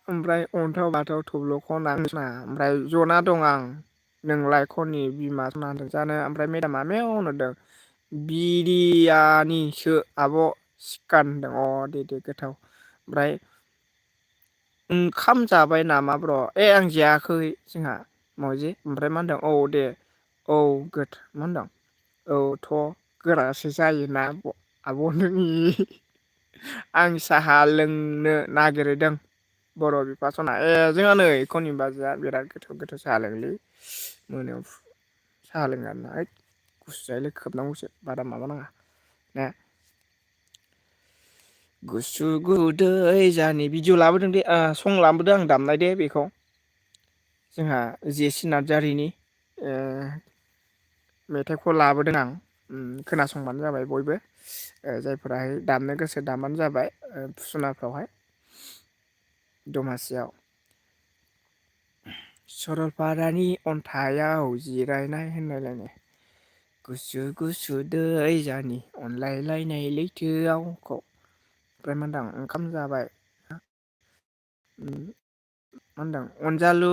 ओमफ्राय अन्थाव बाथाव थब्ल' खना ओमफ्राय जना दं आं नोंलाय खनि बिमा सना होनदों जानो ओमफ्राय मेदामा मेव होनहरदों बिरियानिसो आब' चिकेन होनदों दे गोथाव ओमफ्राय ओंखाम जाबाय नामा ब्र' आं जायाखै जोंहा मावजि ओमफ्राय मा होनदों दे मा होनदों थ' गोरासो जायोना आब' नों आं साहा लोंनो नागिरदों बर' बिफा सना जोंहा नै खननि बाजैया बिराद गोथाव साहा लोङोलै मोनायाव साहा लोङो आरोना गुसु जायोलै खोबनांगौसो बारा माबा नाङा ने गुसु गुदै जानि भिडिअ लाबोदों दे सं लाबोदों आं दामनाय दे बेखौ जोंहा जेसि नार्जारिनि मेथाइखौ लाबोदों आं खोनासंबानो जाबाय बयबो जायफोराहाय दामनो गोसो दामबानो जाबाय फुसुनाफ्रावहाय दमासियाव सरलपारानि अन्थाइाव जिरायनाय होनलायलायनाय गुसु गुसु दै जानि अनलायलायनाय लैथोआवखौ ओमफ्राय मा होनदां ओंखाम जाबाय मा होनदों अनजालु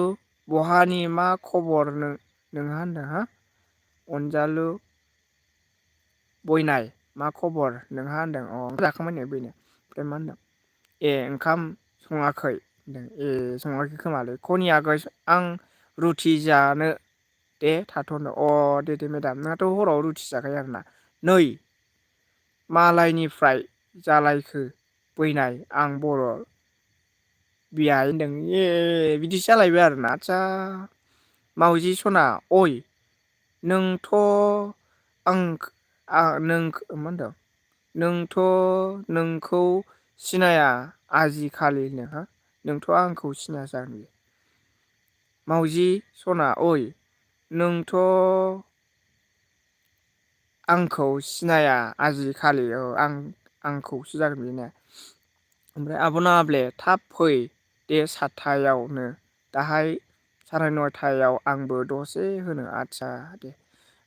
बहानि मा खबर नोंहा होनदों हा अनजालु बयनाय मा खबर नोंहा होनदों अ जाखांबाय नो बेनो ओमफ्राय मा होनदों ए ओंखाम सङाखै होनदों ए सङाखै खोमालै खनि आगै आं रुटि जानो दे थाथ' होनदों अ दे मेदाम नोंहाथ' हराव रुटि जाखायो आरोना नै मालायनिफ्राय जालायखो बैनाय आं बर' बियाय होनदों ए बिदिसो जालायबाय आरोना आदसा मावजि सना अइ नोंथ' नों मा होनदों नोंथ' नोंखौ सिनाया आजिखालिनो हा नोंथ' आंखौ सिनाया जागोन मावजि सना अइ नोंथ' आंखौ सिनाया आजिखालि औ आंखौसो जागोन बेनो ओमफ्राय आब' नाङाब्ले थाब फै दे सातथायावनो दाहाय साराय नयथायाव आंबो दसे होनो आदसा दे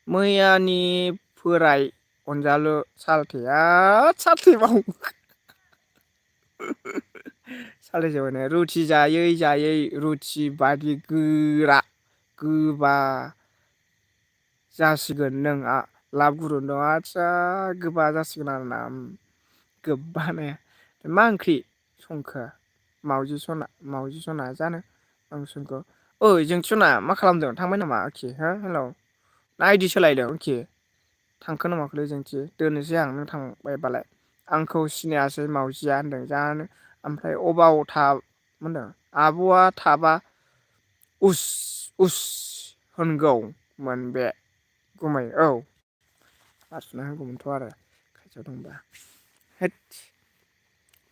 मैयानिफ्राय अनजालु सालथेया सालथेबाव सालाय जाबायनो रुटि जायै जायै रुटि बादि गोरा गोबा जासिगोन नों लाब गुरु दं आदसा गोबा जासिगोन आरोना गोबानो मा ओंख्रि संखो मावजि सना जानो आं सोंखो ओइ जोंथि सना मा खालामदों थांबाय नामा आरोखि हो हेल' ना आइदि सोलायदों एखि थांखो नामाखैलै जोंथि दोननोसै आं नों थांबायबालाय आंखौ सिनायासै मावजिया होनदों जानो ओमफ्राय अबाव होनदों आब'आ थाबा उस उस होनगौ मोन बे गुमै औ हासुना होगौमोनथ' आरो खाथियाव दंबा होद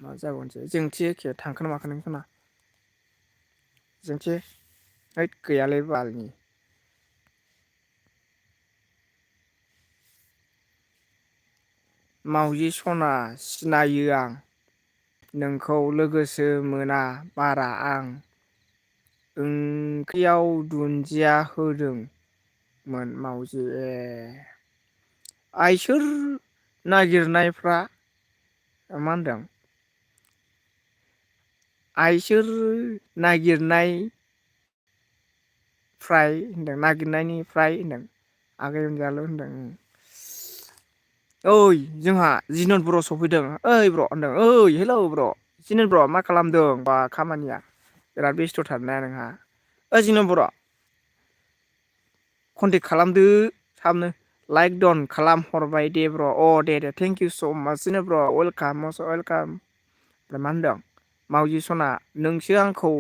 मा जाबावनोसै जोंथि एखे थांखोना माखो नों सना जोंथि हैद गैयालै बालनि मावजि सना सिनायो आं नोंखौ लोगोसो मोना बारा आं ओंख्रियाव दुन्दिया होदोंमोन मावजि ए आइसोर नागिरनायफ्रा मा होनदों आइसोर नागिरनाय फ्राय होनदों नागिरनायनिफ्राय होनदों आगै अनजालु होनदों ओइ जोंहा जिनत बर' सफैदों ओइ ब्र' होनदों ओइ हेलौ ब्र' जिनेत ब्र' मा खालामदों बा खामानिया बिराद बेस्थ'थारना नोंहा ओइ जिनेत बर' कन्टेक्ट खालामदो थाबनो लाइक दन खालाम हरबाय दे ब्र' अ दे थेंक इउ स' मास जिनेत ब्र' वेलकाम मस्ट वेलकाम ओमफ्राय मा होनदों मावजि सना नोंसो आंखौ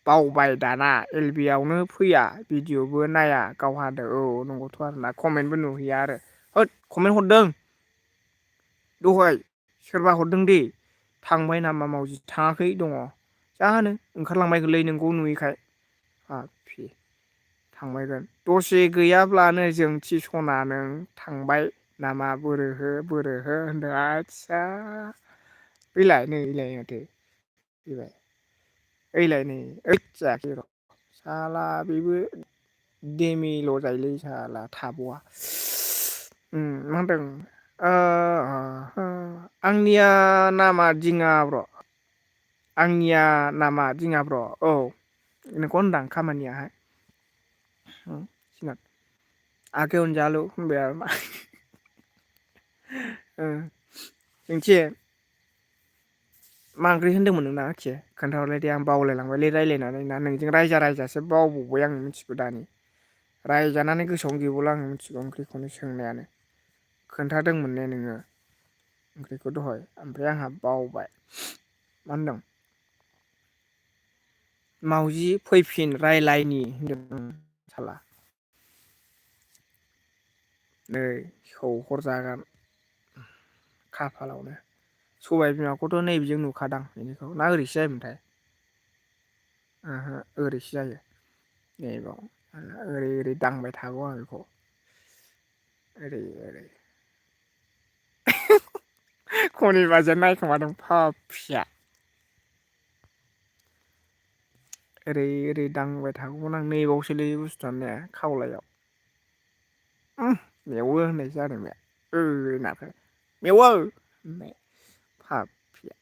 बावबाय दाना एल बि आवनो फैया भिडिअ'बो नाया गावहा औ नंगौथ' आरोना कमेन्टबो नुहैया आरो होद कमेन्ट हरदों दहाय सोरबा हरदों दे थांबाय नामा मावजि थाङाखै दङ जानो ओंखारलांबाय गोलै नोंखौ नुयैखाय थांबायगोन दसे गैयाब्लानो जोंथि सना नों थांबाय नामा बोरोहो होनदों आदसा फैलाय नै इलाय माथो फैबाय ओइलाय नै ओइद जायाखै र' साला बेबो देमेल' जायोलै साला थाब'आ मा होनदों आंनिया नामा दिङा ब्र' आंनिया नामा दिङा ब्र' औ नोंखौ होनदां खामानियाहाय आगै अनजालु होनबाय आरोना जोंथि मा ओंख्रि होन्दोंमोन नोंना आखि खोन्थाहरलाय दे आं बावलायलांबायलै रायज्लायनानै ना नोंजों रायजासो बावबावबाय आं मिथिगौ दानि रायजानानै गोसोआवनो गैबावला आङो मिथिगौ ओंख्रिखौनो सोंनायानो खोन्थादोंमोन ने नोङो ओंख्रिखौ दहाय ओमफ्राय आंहा बावबाय मा होनदों मावजि फैफिन रायलायनि होनदों साला नै सौहरजागोन खाफालावनो सबाय बिमाखौथ' नैबिजों नुखादां बेनिखौ ना ओरैसो जायोमोनथाय ओहो ओरैसो जायो नैबाव ओरै ओरै दांबाय थागौ आं बेखौ ओरै खनि बाजै नायखोमादों पापिया ओरै ओरै दांबाय थागौमोन आं नैबावसोलै बुस्थुआनो ने खावलायाव मेवो होननाय जादों बे नारखो मेवो होननाय फाफिया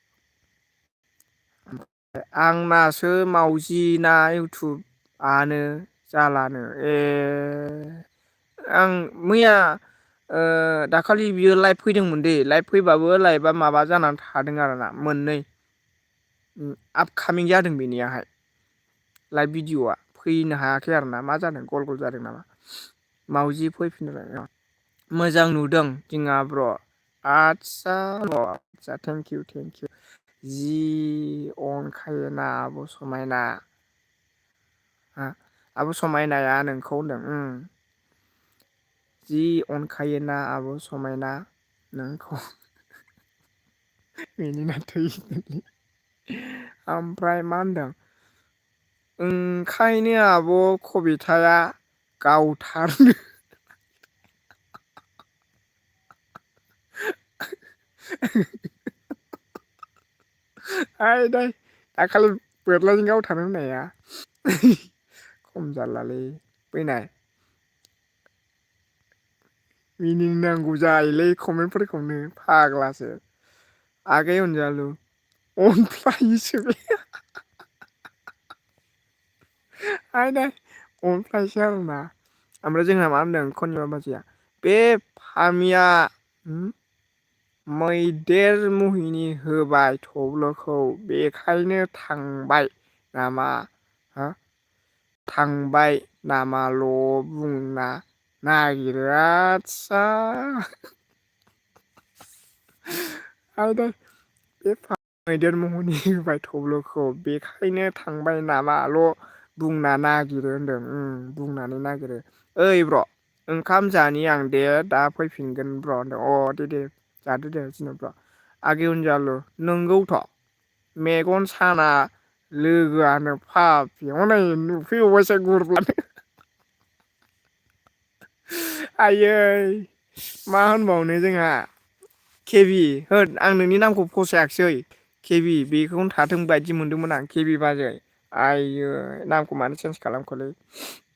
आंनासो मावजि ना इउटुबानो जालानो ए आं मैया दाखालि बियो लाइभ फैदोंमोन दे लाइभ फैबाबो लाइभआ माबा जानानै थादों आरोना मोननै आपकामिं जादों बेनियाहाय लाइभ भिडिअआ फैनो हायाखै आरो ना मा जादों गल गल जादों नामा मावजि फैफिनबाय मोजां नुदों दिङा ब्र' आदसा थेंक इउ जि अनखायोना आब' समायना आब' समायनाया नोंखौ होनदों जि अनखायोना आब' समायना नोंखौ मिनिना थै ओमफ्राय मा होनदों ओंखायनो आब' कबिथाया गावथारनो दाखालि बोरलाजों गावथार होननाया खम जारलालै फैनाय मिनिनांगौ जायोलै कमेन्टफोरखौनो फाग्लासो आगै अनजालु अनफ्लायोसो बे अनफ्लायोसो आरोना ओमफ्राय जोंहा मा होनदों कनिमा बाजैया बे फामिया मैदेर मुहिनि होबाय थब्ल'खौ बेखायनो थांबाय नामा हो थांबाय नामाल' बुंना नागिरो आदसा बे मैदेर मुहुननि होबाय थब्ल'खौ बेखायनो थांबाय नामाल' बुंना नागिरो होनदों बुंनानै नागिरो ओइ ब्र' ओंखाम जानि आं दे दा फैफिनगोन ब्र' होनदों दे जादो दे जेनेबा आगै अनजालु नंगौथ' मेगन साना लोगोआनो फाफि हनै नुफैबावबायसो गुरब्लानो आयै मा होनबावनो जोंहा केबि होद आं नोंनि नामखौ फसायाखिसै केबि बेखौनो थाथों बायदि मोनदोंमोन आं केबि बाजै आइयै नामखौ मानो चेन्ज खालामखोलै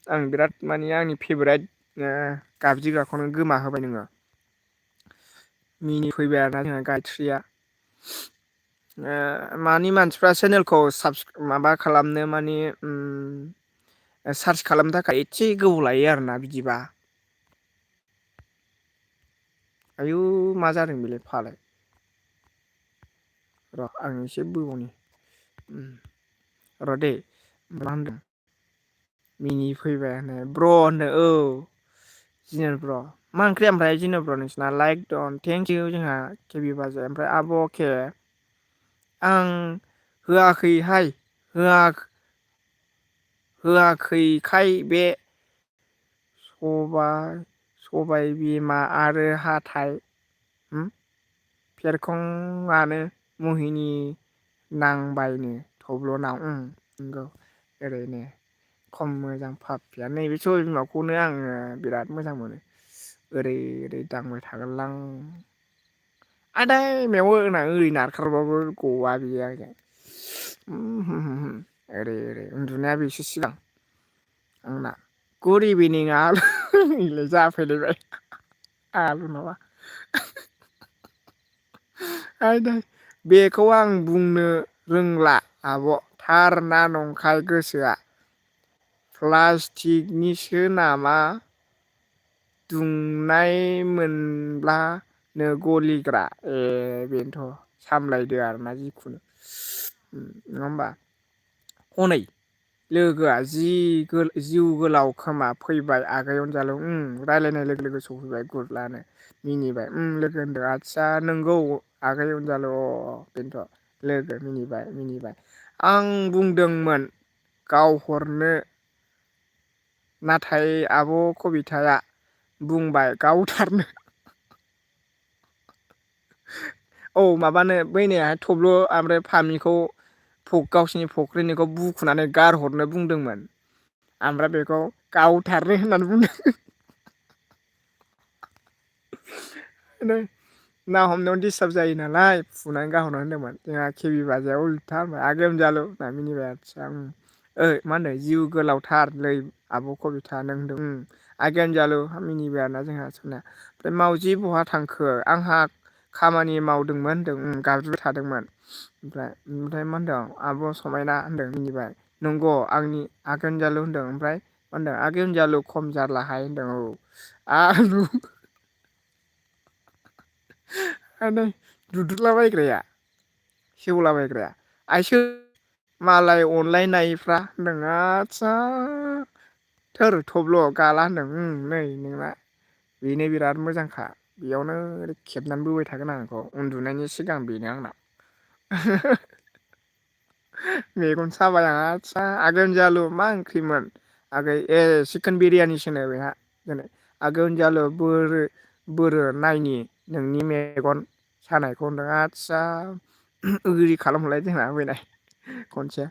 आं बिराद माने आंनि फेभरेट गाबज्रिग्राखौनो गोमा होबाय नोङो मिनि फैबाय आरोना जोंहा गायत्रिया मानि मानसिफ्रा चेनेलखौ माबा खालामनो माने सार्च खालामनो थाखाय एसे गोबाव लायो आरोना बिदिबा आयु मा जादों बेलाय फालाय र' आं एसे बोबावनि र' दे मा होनदों मिनि फैबाय होनो ब्र' होनदों औ जिनेल ब्र' मा ओंख्रि ओमफ्राय जिनेल ब्र' नोंसिना लाइक दं थेंक इउ जोंहा केबि बाजै ओमफ्राय आब' अके आं होआखैहाय होआखैखाय बे सबायबिमा आरो हाथाय फेरखंआनो मुहिनि नांबायनो थब्ल'नाव नंगौ ओरैनो खम मोजां फाफिया नैबे सबाय बिमाखौनो आङो बिराद मोजां मोनो ओरै ओरै दांबाय थागोनलां आदै मेवो होनना ओरै नारखारबाबो गवा बियो आंजों ओरै ओरै उन्दुनाया बेसो सिगां आंना गुड इभिनिं आलु जाफैलायबाय आलु नङा बेखौ आं बुंनो रोंला आब' थार ना नंखाय गोसोआ प्लास्टिकनिसो नामा दुंनाय मोनब्लानो गलिग्रा बेनोथ' सामलायदो आरोना जिखुनु नङा होमबा हनै लोगोआ जिउ गोलाव खोमा फैबाय आगै अनजालु रायज्लायनाय लोगो लोगो सफैबाय गुरब्लानो मिनिबाय लोगो होनदों आदसा नोंगौ आगै अनजालु बेनोथ' लोगो मिनिबाय आं बुंदोंमोन गावहरनो नाथाय आब' कबिथाया बुंबाय गावथारनो औ माबानो बैनायाहाय थब्ल' ओमफ्राय फामिखौ गावसिनि फख्रिनिखौ बुखुनानै गारहरनो बुंदोंमोन ओमफ्राय बेखौ गावथारनो होननानै बुंदों ना हमनायाव दिस्टार्ब जायो नालाय फुनानै गाहरनो होनदोंमोन जोंहा केबि बाजैया उल्था होनबाय आगै अनजालु होनना मिनिबाय आदसा मा होनो जिउ गोलावथारलै आब' कबिथा नों होनदों आगै अनजालु मिनिबाय आरोना जोंहा सनाया। ओमफ्राय मावजि बहा थांखो आंहा खामानि मावदोंमोन होनदों गाबज्रिबाय थादोंमोन। ओमफ्राय मा होनदों आब' समायना होनदों मिनिबाय। नंगौ आंनि आगै अनजालु होनदों ओमफ्राय मा होनदों आगै अनजालु खम जारलाहाय होनदों औ आलु नै दुद्रुलाबायग्राया सेवलाबायग्राया आइसो मालाय अनलायनायफ्रा होनदों आदसा थोर थब्ल' गाला होनदों नै नोंना बेनो बिराद मोजांखा बेयावनो खेबनानै बोबाय थागोन आं बेखौ उन्दुनायनि सिगां बेनो आंना मेगन साबाय आं आदसा आगै अनजालु मा ओंख्रिमोन आगै चिकेन बिरियानिसोनो बेहा दिनै आगै अनजालु बोरो नायनि नोंनि मेगन सानायखौ होनदों आदसा ओरै खालामहरलाय जोंना फैनाय खनसे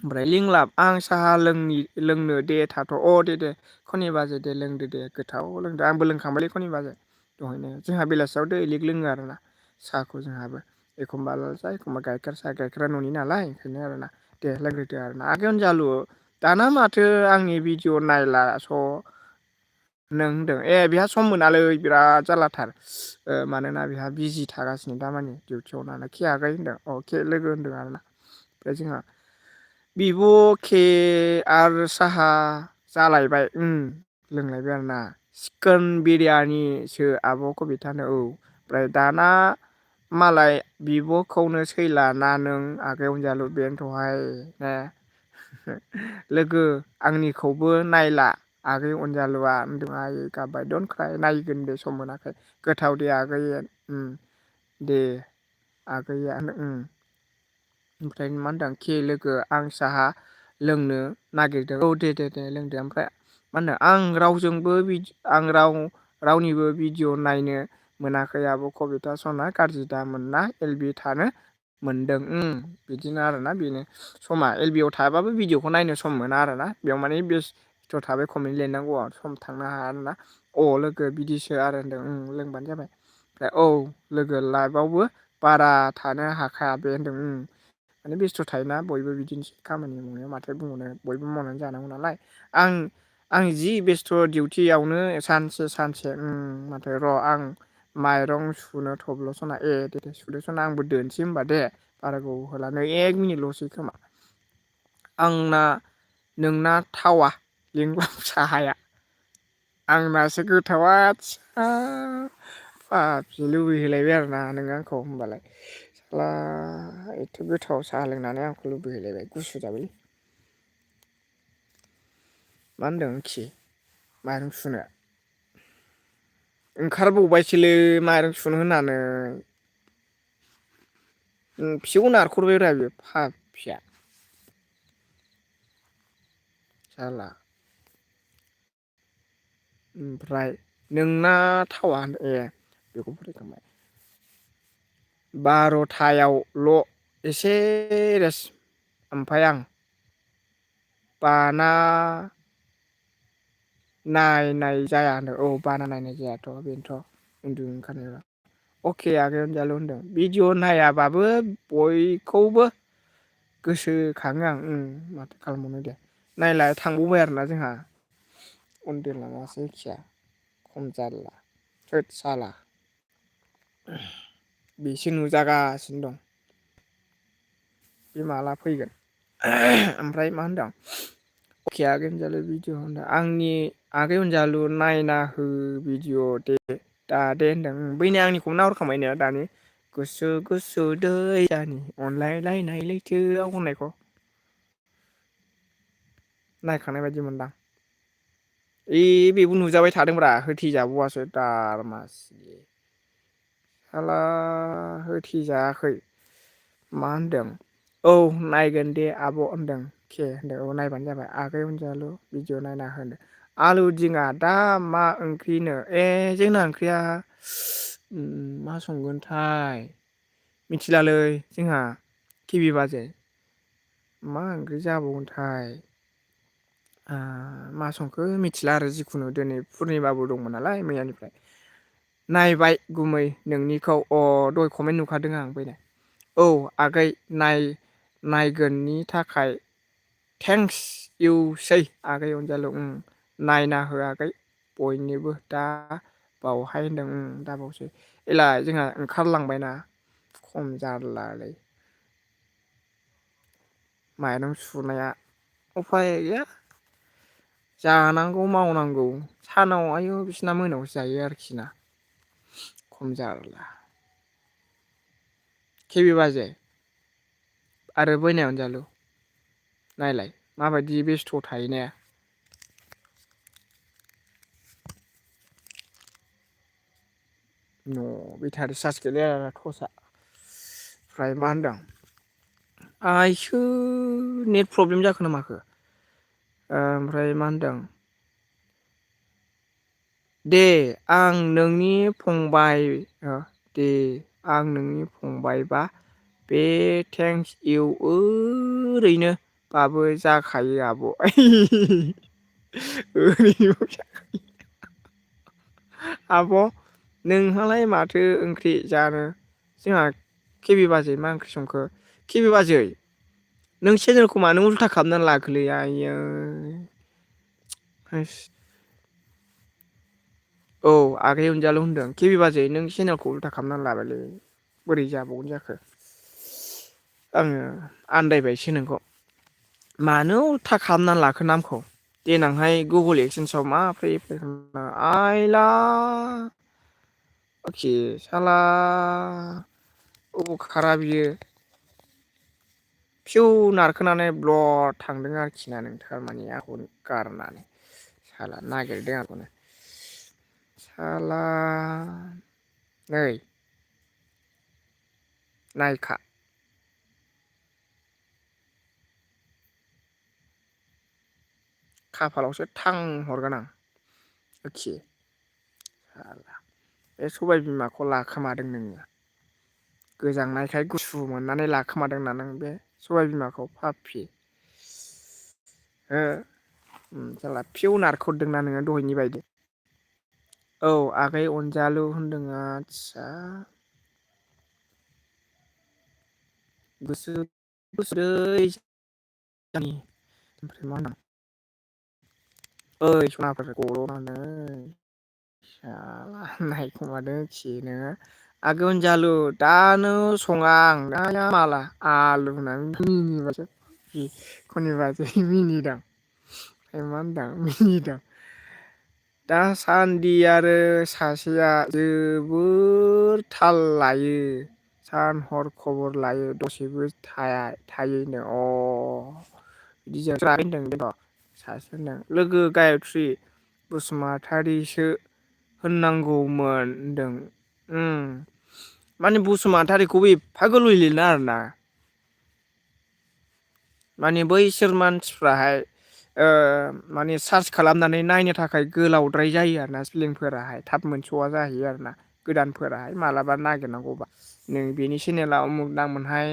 ओमफ्राय लिंलाब आं साहा लोंनो दे थाथ' अ दे खनि बाजै दे लोंदो दे गोथाव लोंदो आंबो लोंखांबायलै खनि बाजै दहायनो जोंहा बेलासियाव दैलिक लोङो आरोना साहाखौ जोंहाबो एखमबा लाल साहा एखमबा गाइखेर साहा गाइखेरा न'नि नालाय ओंखायनो आरोना दे लोंग्रोदो आरोना आगै अनजालु दाना माथो आंनि भिडिअ नायला स' नों होनदों बेहा सम मोनालै बिराद जारलाथार मानोना बेहा बिजि थागासिनो दामानि डिउटियाव ना के आगै होनदों अ के लोगो होनदों आरोना ओमफ्राय जोंहा बिब' के आरो साहा जालायबाय लोंलायबाय आरोना चिकेन बिरियानिसो आब' कबिथानो औ ओमफ्राय दाना मालाय बिब'खौनो सैला ना नों आगै अनजालु बेनोथ'हाय ने लोगो आंनिखौबो नायला आगै अनजालुआ होनदों आयै गाबबाय डन्ट क्राइ नायगोन दे सम मोनाखै गोथाव दे आगै दे आगैया ओमफ्राय मा होनदों के लोगो आं साहा लोंनो नागिरदों औ दे लोंदो ओमफ्राय मा होनो आं रावनिबो भिडिअ नायनो मोनाखै आब' कबिथा सना गाज्रि दा मोनना एलबि थानो मोनदों बिदिनो आरोना बेनो समा एलबि आव थाबाबो भिडिअखौ नायनो सम मोना आरोना बेयाव माने बेस्थ' थाबाय कमेन्ट लिरनांगौआव सम थांनो हाया आरोना अ लोगो बिदिसो आरो होनदों लोंबानो जाबाय ओमफ्राय औ लोगो लाइफआवबो बारा थानो हाखाया बे होनदों माने बेस्थ' थायोना बयबो बिदिनोसै खामानि मावनायाव माथो बुंबावनो बयबो मावनानै जानांगौ नालाय आं जि बेस्थ' डिउटियावनो सानसे माथो र' आं माइरं सुनो थब्ल' सना दे सुदो सना आंबो दोनसै होनबा दे बारा गोबाव होला नै 1 मिनिटल'सै खोमा नोंना थावा लिंबाबो साहाया आंनासो गोथावा आदसा बाबरे लुबैहोलायबाय आरोना नोङो आंखौ होनबालाय साला एथ' गोथाव साहा लोंनानै आंखौ लुबैहोलायबाय गुसु जाबायलै मा होनदों खि माइरं सुनो ओंखारबावबायसोलै माइरं सुनो होननानै फिसौखौ नारखरबायब्रा बे फाफिया जाला ओमफ्राय नोंना थावा बेखौ फरायखांबाय 12थायावल' एसे रेस्ट ओमफ्राय आं बाना नायनाय जाया होनदों औ बाना नायनाय जायाथ' बेनोथ' उन्दुनो ओंखारनायबा अके आगै अनजालु होनदों भिडिअ नायाबाबो बयखौबो गोसोखाङो आं माथो खालामबावनो दे नायलाय थांबावबाय आरोना जोंहा उन्दुलाङासै जायखिया खम जारला थोद साला बेसो नुजागासिनो दं बे माला फैगोन ओमफ्राय मा होनदों अके आगै अनजालु भिडिअ होनदों आंनि आगै अनजालु नायना हो भिडिअ दे दे होनदों बैनाय आंनिखौबो नाहरखांबायनो दानि गुसु गुसु दै जानि अनलायलायनाय लैथोआव होननायखौ नायखांनाय बायदि मोनदां बेबो नुजाबाय थादोंब्रा होथेजाबावासो दारमासि साला होथेजायाखै मा होनदों औ नायगोन दे आब' होनदों के होनदों औ नायबानो जाबाय आगै अनजालु भिडिअ नायना होनो आलु दिङा दा मा ओंख्रिनो जोंना ओंख्रिया मा संगोनथाय मिथिलालै जोंहा टिभि बाजै मा ओंख्रि जाबावगोनथाय मा संखो मिथिला आरो जिखुनु दिनै पुर्निमाबो दंमोन नालाय मैयानिफ्राय नायबाय गुमै नोंनिखौ दहाय कमेन्ट नुखादों आं बैनाय औ आगै नायगोननि थाखाय थेंक्स इउ सै आगै अनजालु नायना होआखै बयनिबो दा बावहाय होनदों दा बावसो एला जोंहा ओंखारलांबायना खम जारलालै माइरं सुनाया उफाय गैया जानांगौ मावनांगौ सानाव आयु बिसिना मोनायावसो जायो आरोखि ना खम जारला केबि बाजै आरो बैनाय अनजालु नायलाय माबायदि बेस्थ' थायो ने न' बेटारि चार्ज गैलाया टर्चआ ओमफ्राय मा होनदों आइसो नेट प्रब्लेम जाखो ना माखो ओमफ्राय मा होनदों दे आं नोंनि फंबाय दे आं नोंनि फंबायबा बे थेंक्स इउ ओरैनो बाबो जाखायो आब' ओरैनो आब' नोंहालाय माथो ओंख्रि जानो जोंहा केबि बाजै मा ओंख्रि संखो केबि बाजै नों चेनेलखौ मानो उल्था खालामनानै लाखोलै आइयै औ आगै अनजालु होनदों केबि बाजै नों चेनेलखौ उल्था खालामनानै लाबायलै बोरै जाबावगोन जाखो आङो आन्दायबायसो नोंखौ मानो उल्था खालामना लाखो नामखौ देनांहाय गुगोल एक्सेन्सआव मा फैयो आइला अके साला अबाव खारा बियो फिउ नारखोनानै ब्लड थांदों आरोखि ना नों थारमाने आंखौ गारनानै साला नागिरदों आंखौनो साला नै नायखा खाफालावसो थां हरगोन आं अके बे सबाय बिमाखौ लाखोमादों नोङो गोजांनायखाय गुसु मोननानै लाखोमादोंना नों बे सबाय बिमाखौ पापि हो साला फिउ नारखरदोंना नोङो दहायनि बायदि औ आगै अनजालु होनदों आदसा ओमफ्राय मा होनां ओइ सनाफोर गल'नानै साला नायखोमादों खि नोङो आगै अनजालु दानो सङा आं दा माला आलु होननानै मिनिदां ओमफ्राय मा होनदां मिनिदां दासान्दि आरो सासेया जोबोर थाल लायो सान हर खबर लायो दसेबो थायैनो बिदि सासे होनदों लोगो गायत्रि बसुमतारीसो होननांगौमोन होनदों माने बसुमतारीखौबो एफा गोलाव लिरना आरोना माने बैसोर मानसिफ्राहाय माने सार्च खालामनानै नायनो थाखाय गोलावद्राय जायो आरोना स्पेलिंफोराहाय थाब मोनस'वा जाहैयो आरोना गोदानफोराहाय मालाबा नागिरनांगौबा नों बेनि चेनेला उमुख नाममोनहाय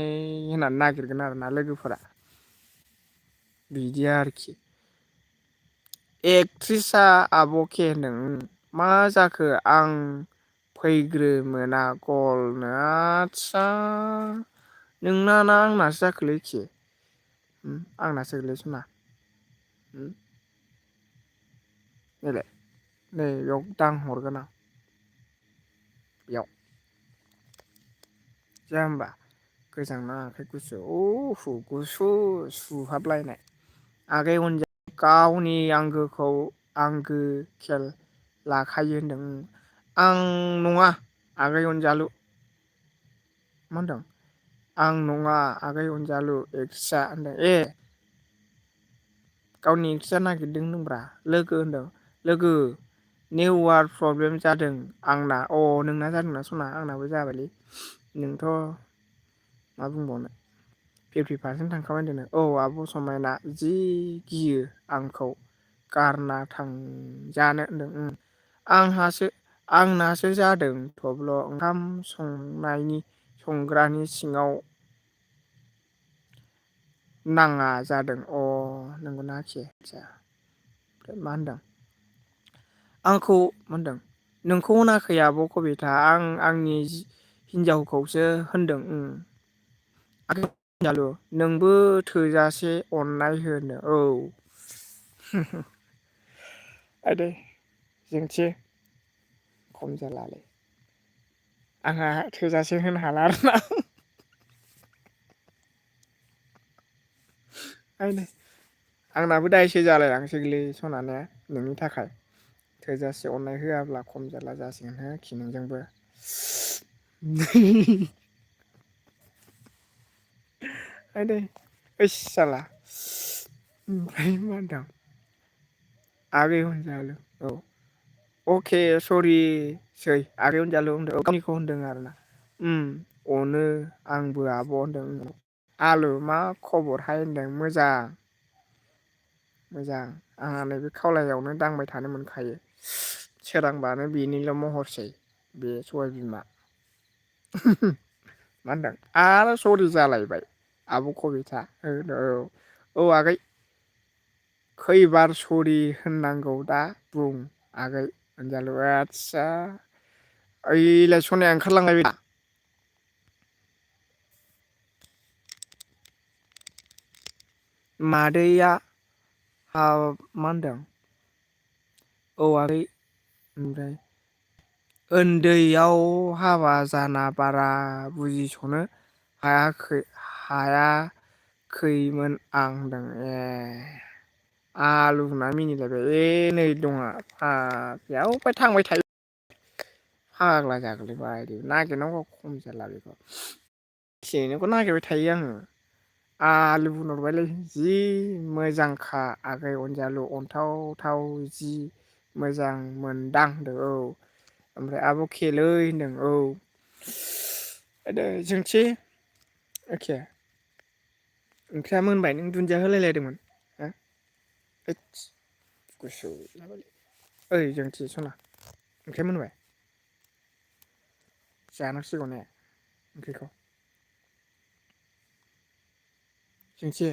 होननानै नागिरगोन आरोना लोगोफोरा बिदि आरोखि एक्ट्रिसा आब' के होनदों मा जाखो आं फैग्रो मोना गलनो आदसा नोंना ना आंनासो जाखोलै के आंनासो गोलै सना नैलाय नै बेयाव दांहरगोन आं बेयाव जाया होमबा गोजांना आखाइ गुसु गुसु सुहाबलायनाय आगै अनजालु गावनि आंगोखौ आंगो खेल लाखायो होनदों आं नङा आगै अनजालु मा होनदों आं नङा आगै अनजालु एक्ट्रिसा होनदों गावनि एक्ट्रिसा नागिरदों होनदोंब्रा लोगो होनदों लोगो नेटवार्क प्रब्लेम जादों आंना नोंना जादोंना सना आंनाबो जाबायलै नोंथ' मा बुंबावनो 50% थांखाबाय होनदों औ आब' समायना जि गियो आंखौ गारना थांजानो होनदों आंनासो जादों थब्ल' ओंखाम संग्रानि सिङाव नाङा जादों नंगौना आखि ओमफ्राय मा होनदों आंखौ होनदों नोंखौ होनाखै आब' कबिथा आं आंनि हिनजावखौसो होनदों आगै अनजालु नोंबो थोजासे अननाय होनो आदै जोंथि खम जालालै आंहा थोजासे होनो हाला आरोना आइदै आंनाबो दायसो जालायलांसैलै सना ने नोंनि थाखाय थोजासे अननाय होआब्ला खम जारला जासिगोन हो खि नोंजोंबो आइदै ओइस साला ओमफ्राय मा होनदों आगै अनजालु औ अके सरि सै आगै अनजालु होनदों गावनिखौ होनदों आरोना अनो आंबो आब' होनदों आलु मा खबरहाय होनदों मोजां मोजां आंहा नैबे खावलायावनो दांबाय थानो मोनखायो सोरांबानो बेनिल' महरसै बे सबाय बिमा मा होनदों आरो सरि जालायबाय आब' कबिथा औ आगै खैबार सरि होननांगौ दा बुं आगै अनजालु आदसा ओइलाय सनाया ओंखारलांलाय मादैया मा होनदों औ आगै ओमफ्राय उन्दैयाव हाबा जाना बारा बुजिस'नो हायाखैमोन आं होनदों ए आलु होनना मिनिलायबाय नै दङ बेयावहाय थांबाय थायो फाग्ला जागोनलै बायदि नागिरनांगौ खम जारला बेखौ सेनोखौ नागिरबाय थायो आङो आलु बुंहरबायलै जि मोजांखा आगै अनजालु अन्थाव थाव जि मोजां मोनदां होनदों औ ओमफ्राय आब' खेलै होनदों औ आदै जोंथि एखे ओंख्रिया मोनबाय नों दुन्दिया होलायलायदोंमोन हो हैदस गुसु जाबायलै ओइ जोंथि सना ओंख्रिया मोनबाय जानांसिगौ ने ओंख्रिखौ जोंथि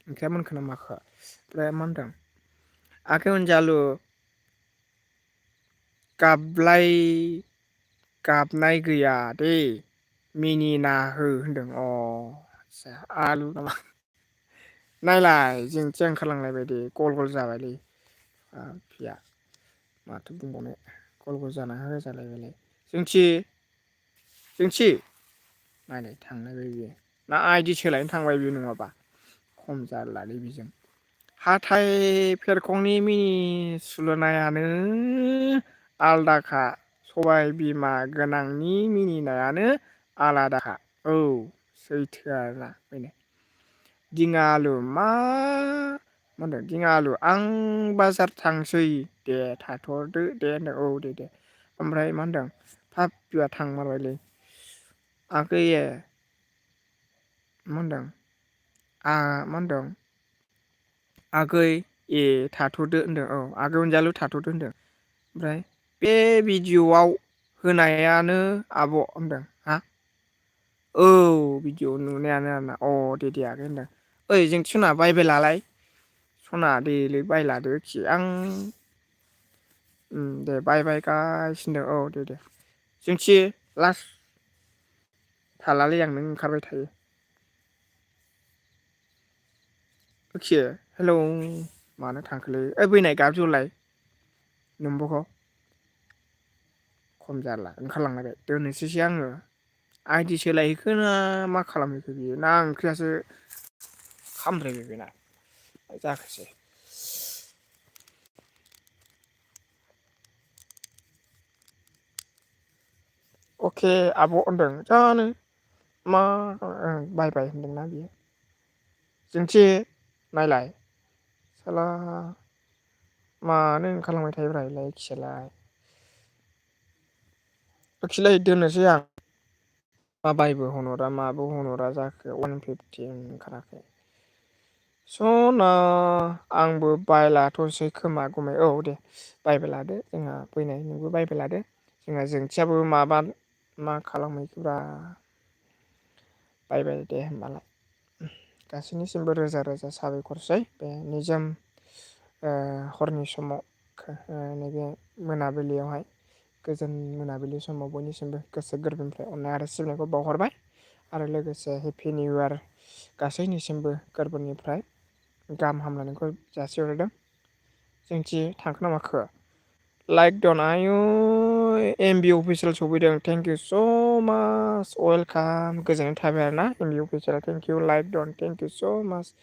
ओंख्रिया मोनखोना माखो ओमफ्राय मा होनदों आगै अनजालु गाबनाय गैया दे मिनिना हो होनदों अ आदसा आलु नामा नायलाय जोंथिया ओंखारलांलायबाय दे गल गल जाबायलै फिया माथो बुंबावनो गल गल जाना होजालायबायलाय जोंथि नायलाय थांलायबाय बियो ना आइदि सोलायनो थांबाय बि नङाबा खम जारलालै बेजों हाथाय फेरखंनि मिनिस्लुनायानो आलदाखा सबाय बिमा गोनांनि मिनिनायानो आलादाखा औ सैथो आरोना बेनो दिङा आलु मा होनदों दिङा आलु आं बाजार थांसै दे थाथ'रदो दे होनदों औ दे ओमफ्राय मा होनदों पाप्पिया थांमारबायलै आगै ए मा होनदों मा होनदों आगै ए थाथ'दो होनदों औ आगै अनजालु थाथ'दो होनदों ओमफ्राय बे भिडिअ'आव होनायानो आब' होनदों हा औ भिडिअ नुनायानो आरोना अ दे आगै होनदों ओइ जोंथि सना बायबाय लालाय सना देलै बायलादोखि आं दे बाय गाइस होनदों औ दे जोंथि लास्ट थालालै आं नों ओंखारबाय थायो अके हेलौ मानो थांखोलै ओइ बैनाय गाबजोलाय नोमब'खौ खम जारला ओंखारलांलायबाय दोननोसैसै आङो आइदि सोलायहैखो ना मा खालामहैखो बियो ना ओंख्रियासो खामद्रायबाय बेना जाखोसै अके आब' होनदों जानो मा बायबाय होनदोंना बियो जोंथि नायलाय साला मानो ओंखारलांबाय थायोब्रा इलाय खियालाय अखिलै दोननोसै आं मा बायबो हनरा माबो हनरा जाखो 150 ओंखाराखै सना आंबो बायलाथ'सै खोमा गुमै औ दे बायबाय लादो जोंहा फैनाय नोंबो बायबाय लादो जोंहा जोंथियाबो माबा मा खालामहैखोब्रा बायबाय दे होमबालाय गासैनिसिमबो रोजा रोजा साबायखरसै बे निजोम हरनि समाव नैबे मोनाबिलियावहाय गोजोन मोनाबिलि समाव बयनिसिमबो गोसो गोरबोनिफ्राय अननाय आरो सिबिनायखौ बावहरबाय आरो लोगोसे हेपि निउ इयार गासैनिसिमबो गोरबोनिफ्राय गाहाम हामलायनायखौ जासिहरदों जोंथि थांखो ना माखो लाइक दन आयु एमबि अफिसियेल सफैदों थेंक इउ स' माच वेलकाम गोजोननाय थाबाय आरो ना MB official thank you like दन थेंक इउ स' माच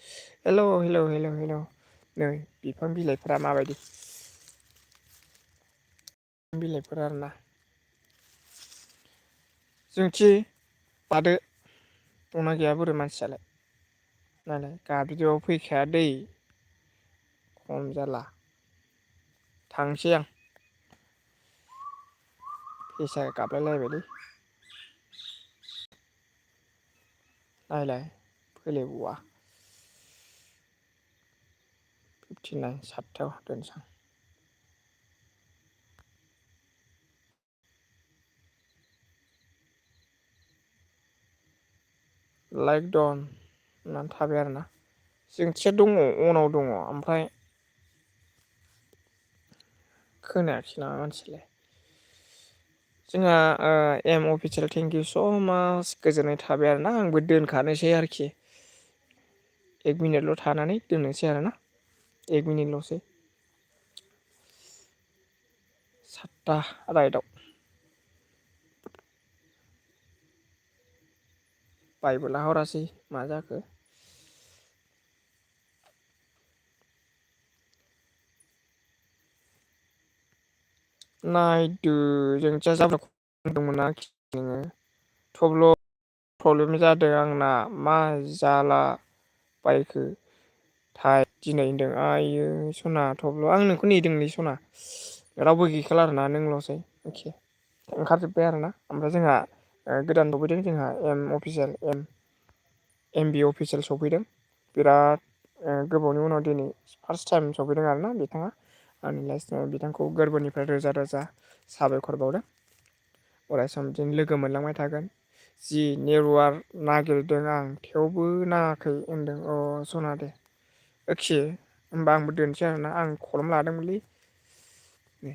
हेल' हेल' हेल' हेल' नै बिफां बिलाइफोरा माबायदि बिलाइफोर आरोना जोंथि बादो दंना गैया बोरो मानसियालाय नालाय गाबज्रिबाबो फैखाया दै खम जारला थांसै आं फेसा गाबलायलायबायलै नायलाय फैलायबावा 59 सातथायाव दोनसां लाइक दन होननानै थाबाय आरोना जोंथिया दङ अनाव दङ ओमफ्राय खोनायाखै नामा मानसियालाय जोंहा एम अफिसियेल थेंक इउ स' माच गोजोननाय थाबाय आरोना आंबो दोनखानोसै आरोखि 1 मिनिटल' थानानै दोननोसै आरोना 1 मिनिटल'सै 7था राइटआव बाइबो लाहरासै मा जाखो नायदो जोंथिया जाब्रा बुंदोंमोन आरोखि नोङो थब्ल' प्रब्लेम जादों आंना मा जाला बायखो थाइ दिनै होनदों आइयो सना थब्ल' आं नोंखौ नेदोंलै सना रावबो गैखाला आरोना नोंल'सै अके ओंखारजोब्बाय आरोना ओमफ्राय जोंहा गोदान सफैदों जोंहा एम अफिसियेल एम बि अफिसियेल सफैदों बिराद गोबावनि उनाव दिनै फार्स्ट टाइम सफैदों आरोना बिथाङा आंनि लाइफ बिथांखौ गोरबोनिफ्राय रोजा रोजा साबायखर बावदों अराय सम बिदिनो लोगो मोनलांबाय थागोन जि नेटवार्क नागिरदों आं थेवबो नाङाखै होनदों अ सना दे अके होमबा आंबो दोनसै आरोना आं खलम लादोंमोनलै नै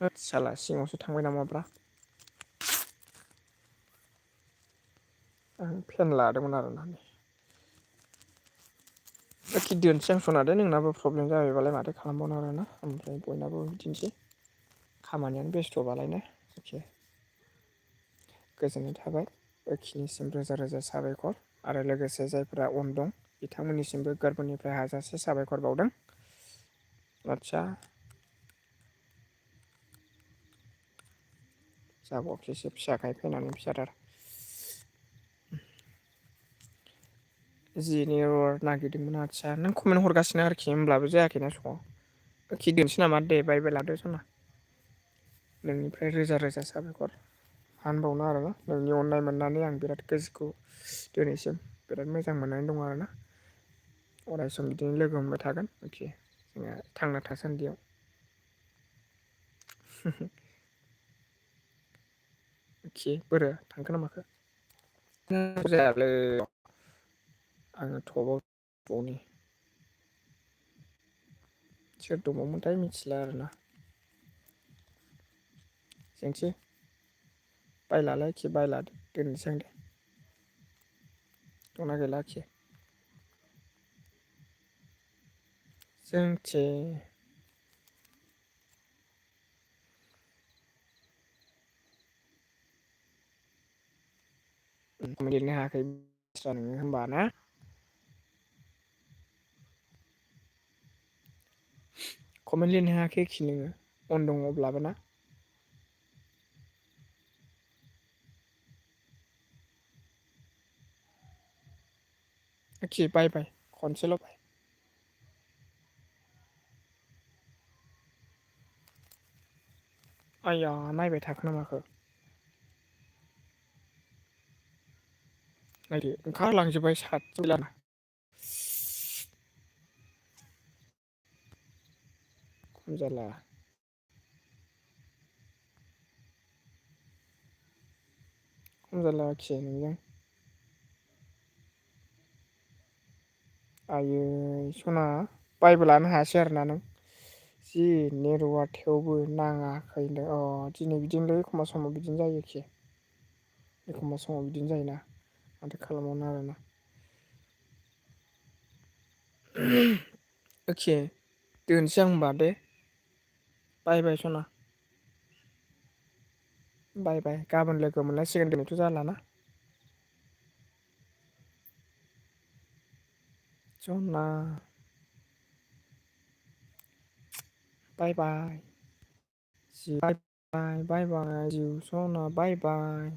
होद साला सिङावसो थांबाय नामाब्रा आं फेन लादोंमोन आरोना एखे दोनसै आं सना दे नोंनाबो प्रब्लेम जाबायबालाय माथो खालामबावनो आरोना ओमफ्राय बयनाबो बिदिनोसै खामानियानो बेस्थ'बालायनो अके गोजोननाय थाबाय बेखिनिसिम रोजा रोजा साबायखर आरो लोगोसे जायफोरा अन दं बिथांमोननिसिमबो गोरबोनिफ्राय हाजासे साबायखर बावदों आदसा जाबावसैसो फिसाखाय फैनानै फिसाथार जि नेटवार्क नागिरदोंमोन आदसा नों कमेन्ट हरगासिनो आरोखि होमब्लाबो जायाखैना स' खि दोनसै नामा दे बायबाय लादो सना नोंनिफ्राय रोजा रोजा साबायखर हानबावनो आरोना नोंनि अननाय मोननानै आं बिराद गोसोखौ दिनैसिम बिराद मोजां मोननानै दं आरोना अराय सम बिदिनो लोगो मोनबाय थागोन अके जोंहा थांना थासान्दियाव अके बोरो थांखो ना माखो जायालै आङो टपाव बनि सोर दङमोनथाय मिथिला आरोना जोंथि बायलालाय खि बायला दोननोसै आं दे दंना गैला खि जोंथि लिरनो हायाखै नोङो होमबा ना कमेन्ट लिरनो हायाखै खि नोङो अन दङ अब्लाबो ना एखे बाय बाय खनसेल' बाय आइया नायबाय थाखो ना माखो नायदो ओंखारलांजोब्बाय सातजन खम जारला खम जारला आखि नोंजों आयै सना बाइबो लानो हायासै आरोना नों जि नेटवार्क थेवबो नाङाखै अ दिनै बिदिनोलै एखमबा समाव बिदिनो जायो एखि एखमबा समाव बिदिनो जायोना माथो खालामबावनो आरोना अके दोनसै आं होमबा दे बाय बाय सना बाय बाय गाबोन लोगो मोनलायसिगोन दिनैथ' जालाना सना बाय बाय बाय बाय बाय बाय जिउ सना बाय बाय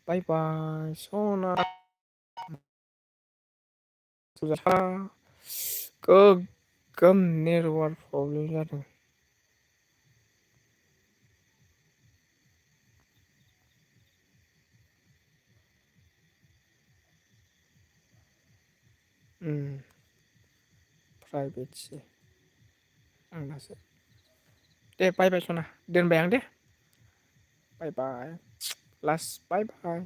बाय बाय सना गोगोम नेटवार्क प्रब्लेम जादों प्राइभेटसो आंनासो दे बाय बाय सना दोनबाय आं दे बाय बाय लास्ट बाय बाय